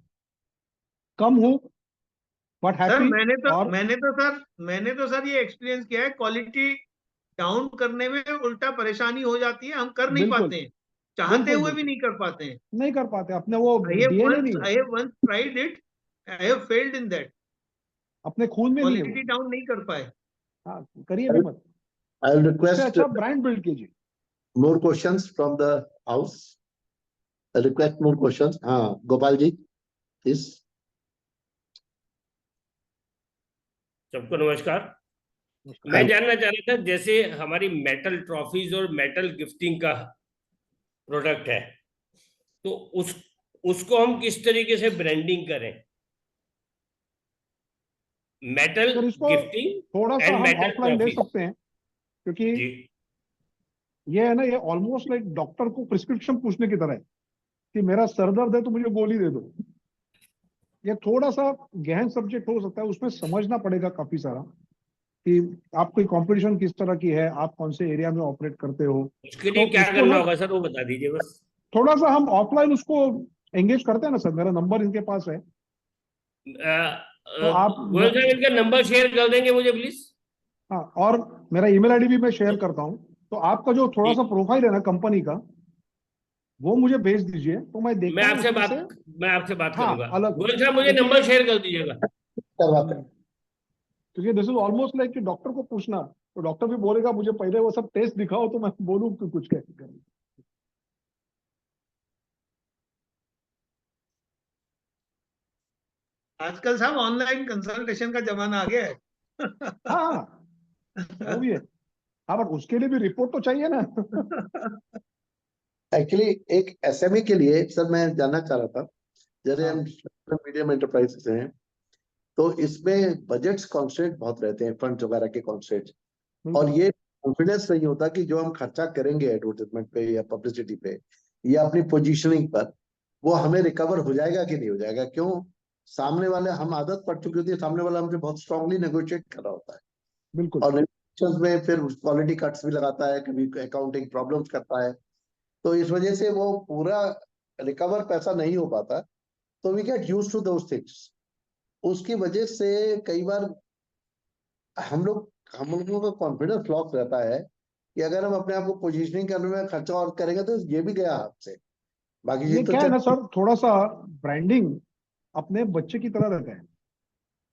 Speaker 1: कम हूं बट
Speaker 11: सर
Speaker 1: हैप्पी। और
Speaker 11: मैंने तो सर ये एक्सपीरियंस किया है, क्वालिटी डाउन करने में उल्टा परेशानी हो जाती है, हम कर नहीं
Speaker 1: बिल्कुल
Speaker 11: पाते हैं, चाहते
Speaker 1: बिल्कुल
Speaker 11: हुए भी
Speaker 1: बिल्कुल
Speaker 11: नहीं कर पाते हैं।
Speaker 1: नहीं कर पाते, अपने वो डीएनए नहीं है,
Speaker 11: I have once tried it, I have failed in that,
Speaker 1: अपने खून में नहीं है वो।
Speaker 11: क्वालिटी डाउन नहीं कर पाए।
Speaker 1: हाँ, करिए भी मत,
Speaker 2: I'll
Speaker 1: उससे
Speaker 2: request
Speaker 1: अच्छा ब्रांड बिल्ड कीजिए।
Speaker 2: more questions from the house. I request more questions. हाँ, गोपाल जी, please.
Speaker 13: सबको नमस्कार।
Speaker 1: नमस्कार।
Speaker 13: मैं जानना चाह रहा था, जैसे हमारी मेटल ट्रॉफीज और मेटल गिफ्टिंग का प्रोडक्ट है, तो उसको हम किस तरीके से ब्रांडिंग करें? मेटल
Speaker 1: सर इसको
Speaker 13: गिफ्टिंग
Speaker 1: थोड़ा सा
Speaker 13: एंड
Speaker 1: हम
Speaker 13: मेटल
Speaker 1: ऑफलाइन ले
Speaker 13: ट्रॉफीज।
Speaker 1: सकते हैं, क्योंकि
Speaker 13: जी,
Speaker 1: ये है ना, ये ऑलमोस्ट लाइक डॉक्टर को प्रिस्क्रिप्शन पूछने की तरह है कि मेरा सर दर्द है तो मुझे गोली दे दो। ये थोड़ा सा गहन सब्जेक्ट हो सकता है, उसमें समझना पड़ेगा काफी सारा कि आपकी कंपटीशन किस तरह की है, आप कौन से एरिया में ऑपरेट करते हो।
Speaker 13: उसके
Speaker 1: तो
Speaker 13: लिए क्या
Speaker 1: उसको
Speaker 13: करना
Speaker 1: ना
Speaker 13: होगा सर, वो बता दीजिए बस।
Speaker 1: थोड़ा सा हम ऑफलाइन उसको एंगेज करते हैं ना सर, मेरा नंबर इनके पास है, तो आप
Speaker 13: गोयल साहब इनका नंबर शेयर कर देंगे मुझे प्लीज?
Speaker 1: हाँ, और मेरा ईमेल आईडी भी मैं शेयर करता हूँ। तो आपका जो थोड़ा सा प्रोफाइल है ना कंपनी का, वो मुझे भेज दीजिए, तो मैं देखता हूँ उसमें से।
Speaker 13: मैं आपसे बात
Speaker 1: हाँ,
Speaker 13: करूंगा।
Speaker 1: अलग,
Speaker 13: गोयल साहब मुझे
Speaker 1: क्योंकि
Speaker 13: नंबर शेयर कर दीजिएगा।
Speaker 1: क्योंकि दिस इज ऑलमोस्ट लाइक कि डॉक्टर को पूछना, तो डॉक्टर भी बोलेगा मुझे पहले वो सब टेस्ट दिखाओ, तो मैं बोलूँ कि कुछ कैसे करें।
Speaker 11: आजकल साहब ऑनलाइन कंसल्टेशन का जमाना आ गया है।
Speaker 1: हाँ, वो भी है। हाँ, बट उसके लिए भी रिपोर्ट तो चाहिए ना।
Speaker 2: एक्चुअली एक एसएमई के लिए सर मैं जानना चाह रहा था, जैसे
Speaker 1: हाँ।
Speaker 2: हम मीडियम एंटरप्राइजेस हैं, तो इसमें बजट्स कॉन्स्टेंट बहुत रहते हैं, फंड वगैरह के कॉन्स्टेंट, और ये कॉन्फिडेंस नहीं होता कि जो हम खर्चा करेंगे एडवर्टाइजमेंट पे या पब्लिसिटी पे या अपनी पोजीशनिंग पर, वो हमें रिकवर हो जाएगा कि नहीं हो जाएगा। क्यों? सामने वाले, हम आदत पड़ चुकी होती है, सामने वाला हमसे बहुत स्ट्रांगली नेगोशिएट कर रहा होता है,
Speaker 1: बिल्कुल।
Speaker 2: और नेगोशिएशंस में फिर क्वालिटी कट्स भी लगाता है, कभी अकाउंटिंग प्रॉब्लम्स करता है, तो इस वजह से वो पूरा रिकवर पैसा नहीं हो पाता। तो we get used to those things. उसकी वजह से कई बार हम लोगों का कॉन्फिडेंस लॉस रहता है कि अगर हम अपने आप को पोजीशनिंग करने में खर्चा और करेंगे तो ये भी गया हाथ से। बाकी
Speaker 1: ये
Speaker 2: ये तो
Speaker 1: क्या है ना
Speaker 2: चल।
Speaker 1: सर, थोड़ा सा ब्रांडिंग अपने बच्चे की तरह रहता है।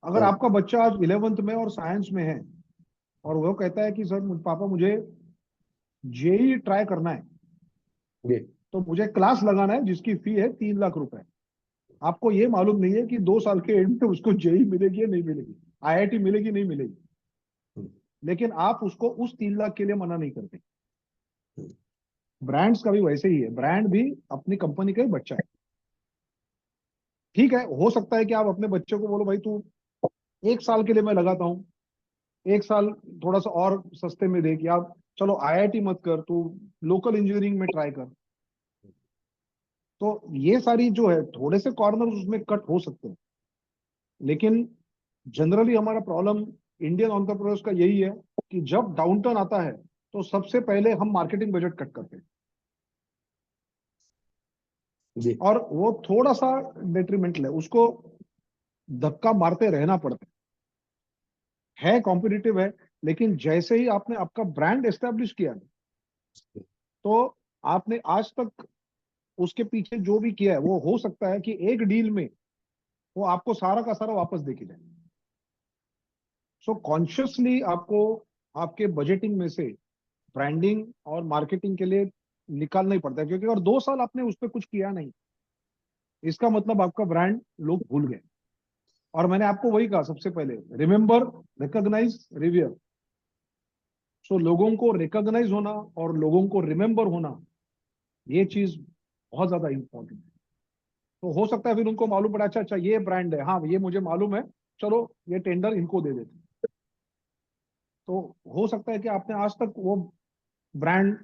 Speaker 1: अगर
Speaker 2: हाँ।
Speaker 1: आपका बच्चा आज 11th में और साइंस में है, और वो कहता है कि सर पापा मुझे जेई ट्राई करना है,
Speaker 2: जी।
Speaker 1: तो मुझे क्लास लगाना है जिसकी फी है 3 लाख रुपए। आपको ये मालूम नहीं है कि 2 साल के एंड में उसको जेई मिलेगी या नहीं मिलेगी, आईआईटी मिलेगी नहीं मिलेगी, लेकिन आप उसको उस 3 लाख के लिए मना नहीं करते। ब्रांड्स का भी वैसे ही है, ब्रांड भी अपनी कंपनी का ही बच्चा है। ठीक है, हो सकता है कि आप अपने बच्चे को बोलो भाई तू 1 साल के लिए मैं लगाता हूँ, 1 साल थोड़ा सा और सस्ते में दे, कि आप चलो IIT मत कर, तू लोकल इंजीनियरिंग में ट्राई कर। तो ये सारी जो है थोड़े से कॉर्नर उसमें कट हो सकते हैं, लेकिन जनरली हमारा प्रॉब्लम इंडियन एंटरप्रेन्योर्स का यही है कि जब डाउनटर्न आता है तो सबसे पहले हम मार्केटिंग बजट कट करते हैं
Speaker 2: जी।
Speaker 1: और वो थोड़ा सा डेट्रीमेंटल है, उसको धक्का मारते रहना पड़ता है कॉम्पिटिटिव है, लेकिन जैसे ही आपने आपका ब्रांड एस्टेब्लिश किया तो आपने आज तक उसके पीछे जो भी किया है वो हो सकता है कि एक डील में वो आपको सारा का सारा वापस दे के जाए। सो कॉन्शियसली आपको आपके बजटिंग में से ब्रांडिंग और मार्केटिंग के लिए निकालना ही पड़ता है, क्योंकि अगर 2 साल आपने उस पर कुछ किया नहीं, इसका मतलब आपका ब्रांड लोग भूल गए। और मैंने आपको वही कहा सबसे पहले, रिमेंबर, रिकॉग्नाइज, रिवियर। सो लोगों को रिकॉग्नाइज होना और लोगों को रिमेंबर होना, ये चीज बहुत ज्यादा इंपॉर्टेंट है। तो हो सकता है फिर उनको मालूम पड़ा, अच्छा अच्छा ये ब्रांड है, हाँ ये मुझे मालूम है, चलो ये टेंडर इनको दे देते। तो हो सकता है कि आपने आज तक वो ब्रांड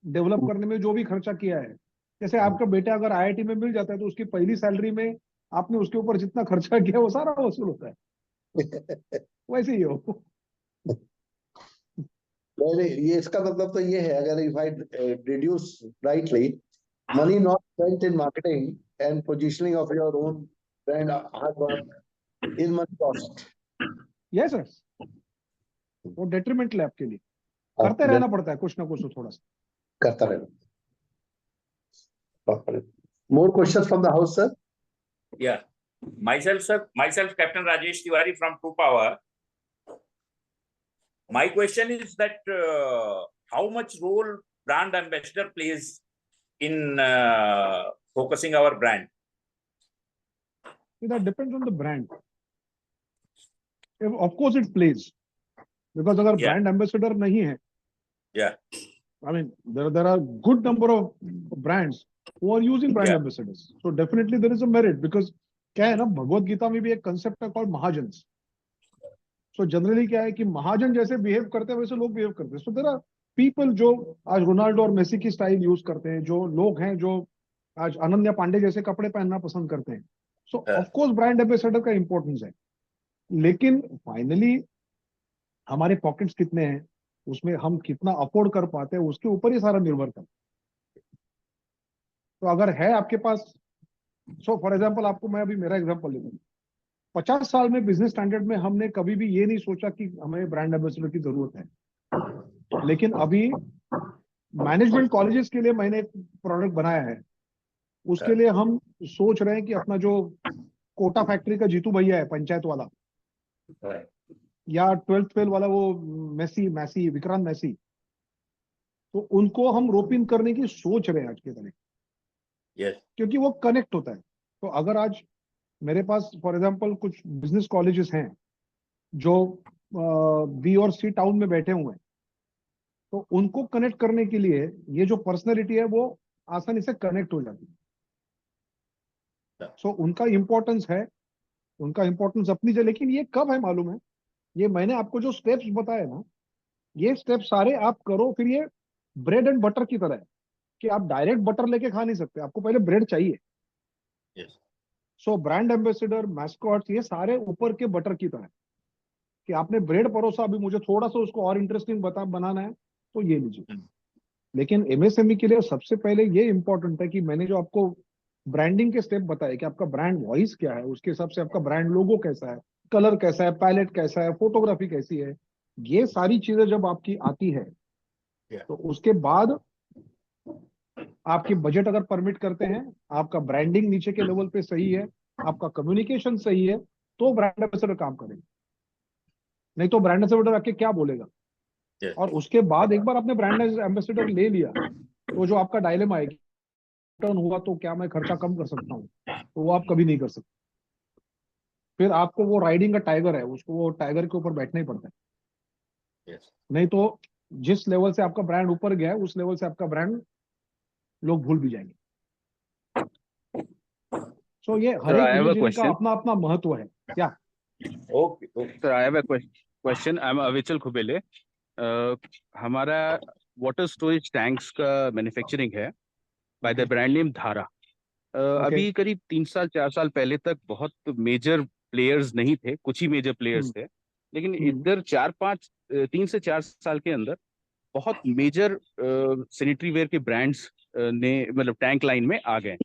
Speaker 1: डेवलप करने में जो भी खर्चा किया है, जैसे आपका बेटा अगर IIT में मिल जाता है तो उसकी पहली सैलरी में आपने उसके ऊपर जितना खर्चा किया वो सारा वसूल होता है। वैसे ही हो।
Speaker 2: नहीं, ये इसका मतलब तो ये है, अगर if I deduce rightly, money not spent in marketing and positioning of your own brand hard work is money lost.
Speaker 1: Yes sir, वो डेट्रीमेंटल है आपके लिए, करते रहना पड़ता है कुछ ना कुछ, तो थोड़ा सा
Speaker 2: करता रहना। More questions from the house, sir?
Speaker 14: Yeah, myself Captain Rajesh Tiwari from True Power. My question is that how much role brand ambassador plays in focusing our brand?
Speaker 1: That depends on the brand. Of course it plays, because अगर brand ambassador नहीं है, I mean there are good number of brands who are using brand ambassadors. So definitely there is a merit, because क्या है ना, भगवत गीता में भी एक concept है कॉल्ड महाजन्स। सो जनरली क्या है कि महाजन जैसे बिहेव करते हैं वैसे लोग बिहेव करते हैं। सो देयर आर पीपल जो आज रोनाल्डो और मेसी की स्टाइल यूज करते हैं, जो लोग हैं जो आज अनन्या पांडे जैसे कपड़े पहनना पसंद करते हैं। सो ऑफ कोर्स ब्रांड एम्बेसडर का इंपॉर्टेंस है, लेकिन फाइनली हमारे पॉकेट्स कितने हैं, उसमें हम कितना अफोर्ड कर पाते हैं, उसके ऊपर ही सारा निर्भर करता है। तो अगर है आपके पास, सो फॉर एग्जाम्पल आपको मैं अभी मेरा एग्जाम्पल लेता हूँ, 50 साल में बिजनेस स्टैंडर्ड में हमने कभी भी ये नहीं सोचा कि हमें ब्रांड एम्बेसडर की जरूरत है। लेकिन अभी मैनेजमेंट कॉलेजेस के लिए मैंने एक प्रोडक्ट बनाया है, उसके लिए हम सोच रहे हैं कि अपना जो कोटा फैक्ट्री का जीतू भैया है पंचायत वाला, या 12th फेल वाला वो मैसी विक्रांत मैसी, तो उनको हम रोप इन करने की सोच रहे हैं आज के दिन, क्योंकि वो कनेक्ट होता है। तो अगर आज मेरे पास फॉर एग्जांपल कुछ बिजनेस कॉलेजेस हैं जो बी और सी टाउन में बैठे हुए हैं, तो उनको कनेक्ट करने के लिए ये जो पर्सनैलिटी है वो आसानी से कनेक्ट हो जाती है। सो उनका इंपॉर्टेंस है, उनका इंपॉर्टेंस अपनी जगह। लेकिन ये कब है मालूम है, ये मैंने आपको जो स्टेप्स बताए ना, ये स्टेप सारे आप करो, फिर ये ब्रेड एंड बटर की तरह है कि आप डायरेक्ट बटर लेके खा नहीं सकते, आपको पहले ब्रेड चाहिए। सो ब्रांड एम्बेसडर, मैस्कॉट्स, ये सारे ऊपर के बटर की तरह कि आपने ब्रेड परोसा, अभी मुझे थोड़ा सा उसको और इंटरेस्टिंग बनाना है तो ये लीजिए। लेकिन MSME के लिए सबसे पहले ये इंपॉर्टेंट है कि मैंने जो आपको ब्रांडिंग के स्टेप बताए कि आपका ब्रांड वॉइस क्या है, उसके हिसाब से आपका ब्रांड लोगो कैसा है, कलर कैसा है, पैलेट कैसा है, फोटोग्राफी कैसी है, ये सारी चीजें जब आपकी आती है तो उसके बाद आपकी बजट अगर परमिट करते हैं, आपका ब्रांडिंग नीचे के लेवल पे सही है, आपका कम्युनिकेशन सही है, तो ब्रांड एम्बेसडर काम करेगा। नहीं तो ब्रांड एम्बेसडर आके क्या बोलेगा। और उसके बाद एक बार आपने ब्रांड एम्बेसडर ले लिया तो जो आपका डायलेमा है, टर्न हुआ तो क्या मैं खर्चा कम कर सकता हूँ, तो वो आप कभी नहीं कर सकते। फिर आपको वो राइडिंग का टाइगर है, उसको वो टाइगर के ऊपर बैठना ही पड़ता है। नहीं तो जिस लेवल से आपका ब्रांड ऊपर गया है उस लेवल से आपका ब्रांड लोग भूल भी जाएंगे। सो ये हर
Speaker 15: Sir, I
Speaker 1: एक
Speaker 15: have a
Speaker 1: रिलीजन का
Speaker 15: question.
Speaker 1: अपना अपना महत्व है क्या?
Speaker 14: Okay.
Speaker 15: Sir, I have a question. I'm Avichal Khubele. हमारा वाटर स्टोरेज टैंक्स का मैन्युफैक्चरिंग है बाय द ब्रांड नेम धारा। अभी करीब 3 साल 4 साल पहले तक बहुत मेजर प्लेयर्स नहीं थे, कुछ ही मेजर प्लेयर्स थे, लेकिन इधर 3 से 4 साल के अंदर बहुत मेजर सैनिटरी वेयर के ब्रांड्स ने मतलब टैंक लाइन में आ गए।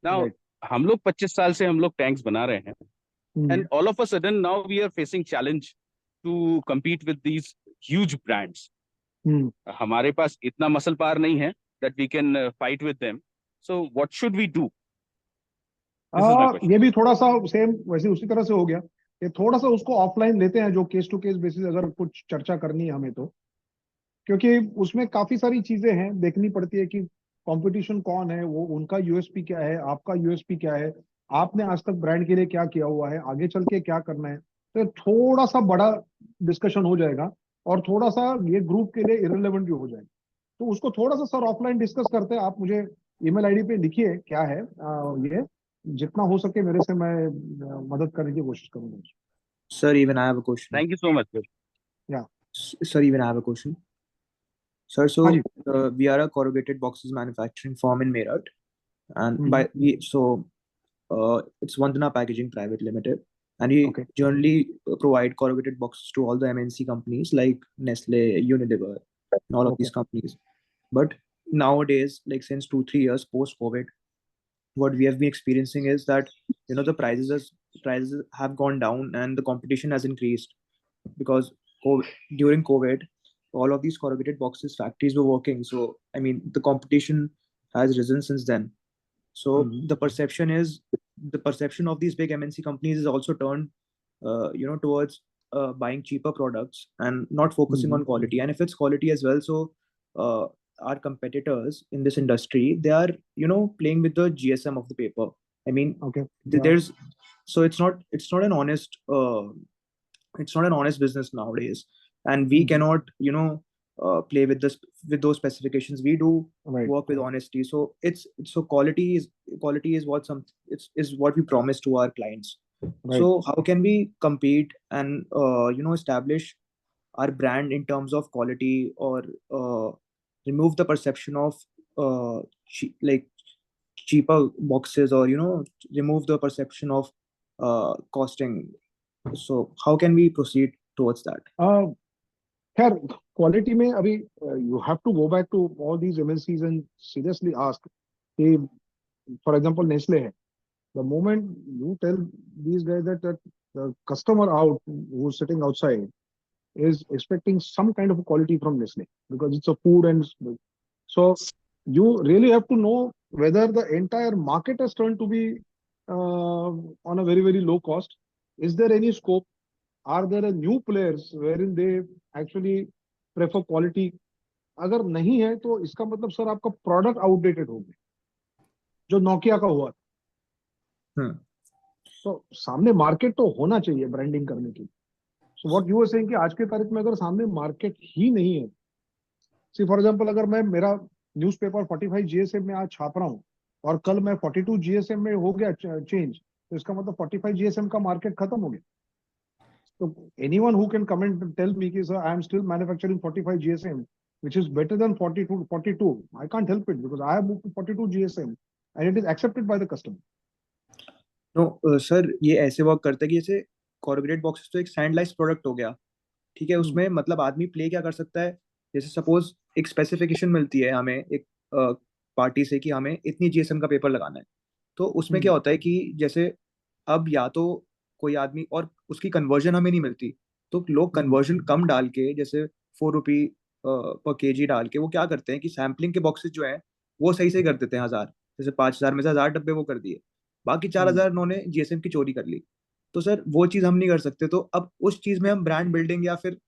Speaker 15: नाउ हम लोग 25 साल से हम लोग टैंक्स बना रहे हैं, and all of a sudden now we are facing challenge to compete with these huge brands. हमारे पास इतना मसल पावर नहीं है that we can fight with them. So what should we do? This is my question.
Speaker 1: ये भी थोड़ा सा same वैसे उसी तरह से हो गया। ये थोड़ा सा उसको ऑफलाइन लेते हैं, जो केस टू केस बेसिस अगर कुछ चर्चा करनी है हमें तो, क्योंकि उसमें काफी सारी चीजें हैं देखनी पड़ती है कि कंपटीशन कौन है, वो उनका यूएसपी क्या है, आपका यूएसपी क्या है, आपने आज तक ब्रांड के लिए क्या किया हुआ है, आगे चल के क्या करना है। तो थोड़ा सा बड़ा डिस्कशन हो जाएगा और थोड़ा सा ये ग्रुप के लिए इररिलेवेंट भी हो जाएगा। तो उसको थोड़ा सा सर ऑफलाइन डिस्कस करते हैं। आप मुझे ईमेल आईडी पे लिखिए क्या है, ये जितना हो सके मेरे से मैं मदद करने की कोशिश करूंगा।
Speaker 16: Sir, even I have a question.
Speaker 15: Thank you so much, sir.
Speaker 1: Yeah.
Speaker 16: Sir, even I have a question. Sir, so we are a corrugated boxes manufacturing firm in Meerut, and it's Vandana Packaging Private Limited, and we generally provide corrugated boxes to all the MNC companies like Nestle, Unilever, and all of these companies. But nowadays, like since 2-3 years post-COVID, what we have been experiencing is that the prices have gone down and the competition has increased because during COVID, all of these corrugated boxes factories were working. So I mean, the competition has risen since then. So the perception of these big MNC companies is also turned, towards buying cheaper products and not focusing on quality. And if it's quality as well, so our competitors in this industry, they are playing with the GSM of the paper. I mean, so it's not an honest business nowadays, and we cannot play with those specifications. We do work with honesty. So quality is what we promise to our clients. So how can we compete and establish our brand in terms of quality, or remove the perception of cheaper boxes, or remove the perception of costing? So how can we proceed towards that?
Speaker 1: खैर quality में अभी you have to go back to all these MNCs and seriously ask कि for example Nestle है, the moment you tell these guys that the customer out who's sitting outside is expecting some kind of quality from Nestle because it's a food, and so you really have to know whether the entire market has turned to be on a very, very low cost. Is there any scope? Are there new players wherein they actually prefer quality? अगर नहीं है तो इसका मतलब sir आपका product outdated हो गया, जो नोकिया का हुआ था। तो सामने मार्केट तो होना चाहिए ब्रांडिंग करने के लिए। So what you are saying कि आज के तारीख में अगर सामने मार्केट ही नहीं है, सी फॉर एग्जांपल अगर मैं मेरा न्यूज़पेपर 45 जीएसएम में आज छाप रहा हूँ और कल मैं 42 जीएसएम में हो गया चेंज, तो इसका मतलब 45 जीएसएम का मार्केट खत्म हो गया। So anyone who can come and tell me कि sir I am still manufacturing 45 GSM, which is better than 42, I can't help it because I have moved to 42 GSM and it is accepted by the customer.
Speaker 16: No, sir, ये ऐसे work करता है कि जैसे corrugated boxes तो एक standardized product हो गया, ठीक है। उसमें मतलब आदमी प्ले क्या कर सकता है, जैसे सपोज एक स्पेसिफिकेशन मिलती है हमें एक पार्टी से कि हमें इतनी जीएसएम का पेपर लगाना है, तो उसमें क्या होता है कि जैसे अब या तो कोई आदमी और उसकी कन्वर्जन हमें नहीं मिलती, तो लोग कन्वर्जन कम डाल के जैसे 4 रुपी पर केजी डाल के वो क्या करते हैं कि सैम्पलिंग के बॉक्सेस जो हैं वो सही से कर देते हैं 1000, जैसे 5000 में से 1000 डब्बे वो कर दिए, बाकी 4000 उन्होंने जीएसएम की चोरी कर ली। तो सर वो चीज हम नहीं कर सकते। तो अब उस चीज में हम ब्रांड बिल्डिंग या फिर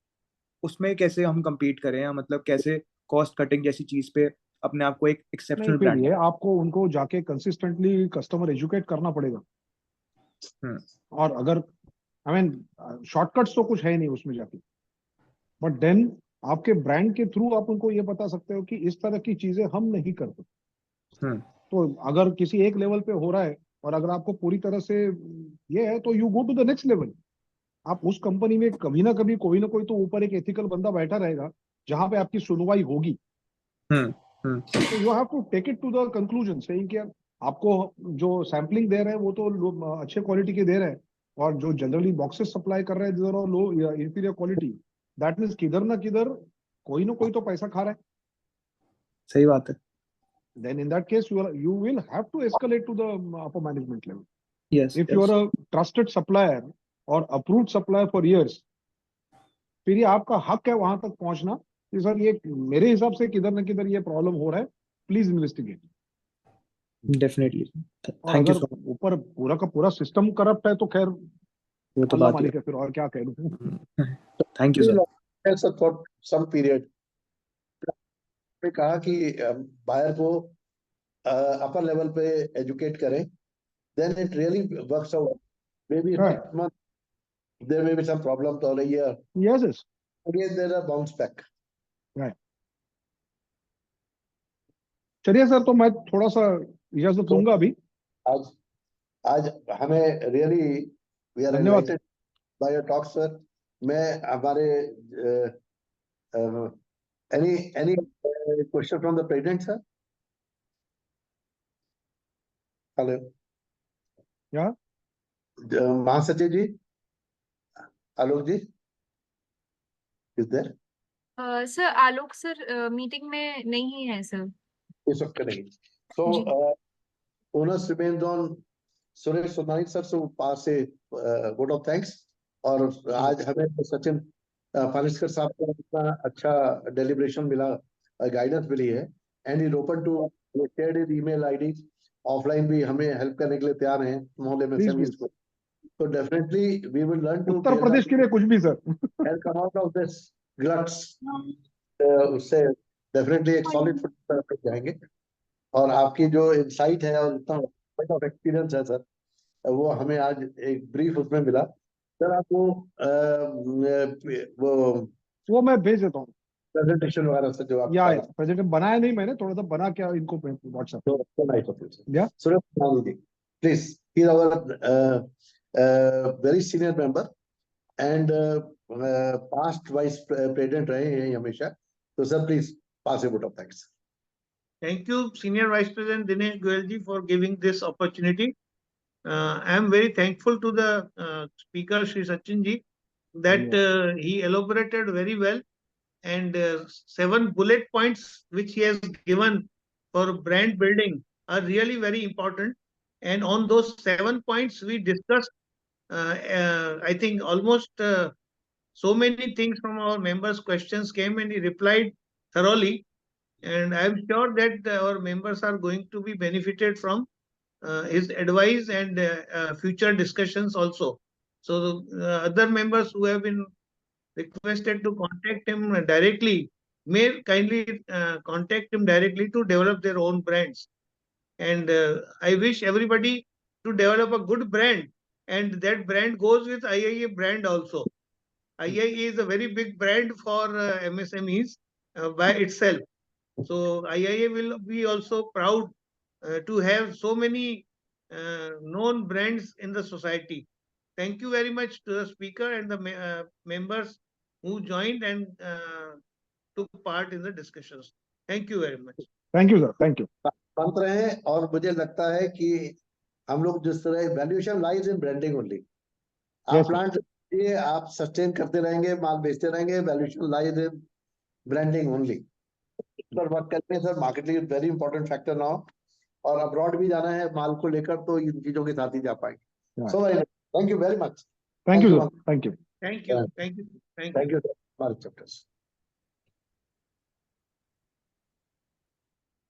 Speaker 16: उसमें कैसे हम compete करें, या मतलब कैसे कॉस्ट कटिंग जैसी चीज पे अपने आप को एक एक्सेप्शनल ब्रांड।
Speaker 1: ये आपको उनको जाके कंसिस्टेंटली कस्टमर एजुकेट करना पड़ेगा। और अगर आई मीन शॉर्टकट्स तो कुछ है नहीं उसमें जाके, बट देन आपके ब्रांड के थ्रू आप उनको ये बता सकते हो कि इस तरह की चीजें हम नहीं करते। तो अगर किसी एक लेवल पे हो रहा है और अगर आपको पूरी तरह से ये है तो you go to the next level. आप उस कंपनी में कभी ना कभी कोई ना कोई तो ऊपर एक एथिकल बंदा बैठा रहेगा जहां पे आपकी सुनवाई होगी। तो you have to take it to the conclusion saying कि आपको जो सैम्पलिंग दे रहे हैं वो तो अच्छे क्वालिटी के दे रहे हैं, और जो जनरली बॉक्सेस सप्लाई कर रहे हैं जिधर लो इंफीरियर क्वालिटी, दैट मीन्स किधर ना किधर कोई ना कोई तो पैसा खा रहा है।
Speaker 16: सही बात है।
Speaker 1: Then in that case you will have to escalate to the upper management level.
Speaker 16: Yes.
Speaker 1: If you are a trusted supplier or approved supplier for years, फिर ये आपका हक है वहां तक पहुंचना कि सर ये मेरे हिसाब से किधर ना किधर ये प्रॉब्लम हो रहा है, प्लीज इन्वेस्टिगेट।
Speaker 16: डेफिनेटली।
Speaker 1: और
Speaker 16: थैंक यू
Speaker 1: अगर
Speaker 16: सो मच।
Speaker 1: ऊपर पूरा का पूरा सिस्टम करप्ट है तो खैर
Speaker 16: वो तो
Speaker 1: अल्लाह
Speaker 16: बात ही
Speaker 1: मालिक है, फिर और क्या कह दूं।
Speaker 16: Thank you sir.
Speaker 2: For some period ने कहा कि बायर को अपर लेवल पे एजुकेट करें, then it really works out. Maybe next month there may be some problem तो रही है,
Speaker 1: yes yes,
Speaker 2: again there are bounce back.
Speaker 1: Right. चलिए सर, तो मैं थोड़ा सा इजाजत लूंगा अभी।
Speaker 2: आज हमें रियली वी आर
Speaker 1: धन्यवाद
Speaker 2: invited by your talk sir. मैं हमारे any question from the president sir? Hello
Speaker 1: या
Speaker 2: महासचिव जी, Alok ji is there?
Speaker 8: Sir Alok sir meeting में नहीं है सर
Speaker 2: इस वक्त नहीं। So owners remains on Suresh सुनानी सर, सो पास से वोट ऑफ थैंक्स। और आज हमें सचिन फानिस्कर साहब को इतना अच्छा डेलिब्रेशन मिला, गाइडेंस मिली है, and is open to share his email ID. Offline भी हमें हेल्प करने के लिए तैयार हैं मोहल्ले में सेमीज को। तो definitely we will learn to
Speaker 1: Uttar Pradesh के लिए कुछ भी sir
Speaker 2: and come out of this gluts. उससे डेफिनेटली एक सॉलिड फुट पर जाएंगे। और आपकी जो इनसाइट है और इतना ऑफ एक्सपीरियंस है सर, वो हमें आज एक ब्रीफ उसमें मिला। सर आपको
Speaker 1: वो मैं भेज देता हूँ
Speaker 2: प्रेजेंटेशन वगैरह से जो आप
Speaker 1: या प्रेजेंटेशन बनाया नहीं मैंने, थोड़ा सा बना क्या इनको व्हाट्सएप या
Speaker 2: Suresh ji please, he is our very senior member and past vice president रहे हैं हमेशा। तो sir please pass vote of thanks.
Speaker 11: Thank you, Senior Vice President Dinesh Goyal ji, for giving this opportunity. I am very thankful to the speaker, Shri Sachin ji, that he elaborated very well, and 7 bullet points which he has given for brand building are really very important. And on those 7 points we discussed, I think almost so many things from our members' questions came, and he replied thoroughly. And I am sure that our members are going to be benefited from his advice and future discussions also. So other members who have been requested to contact him directly may kindly contact him directly to develop their own brands. And I wish everybody to develop a good brand, and that brand goes with IIA brand also. IIA is a very big brand for MSMEs by itself. So IIA will be also proud to have so many known brands in the society. Thank you very much to the speaker and the members who joined and took part in the discussions. Thank you very much.
Speaker 1: Thank you sir, thank you.
Speaker 2: बंद रहे, और मुझे लगता है कि हम लोग जिस तरह valuation lies in branding only. आप प्लांट ये आप सस्टेन करते रहेंगे, माल बेचते रहेंगे, valuation lies in branding only पर वर्क करते हैं sir. Marketing is very important factor now, और अब्रॉड भी जाना है माल को लेकर, तो इन चीजों के साथ ही जा पाएंगे। So thank you very much.
Speaker 1: Thank you sir, thank you,
Speaker 11: thank you, thank you,
Speaker 2: thank you sir.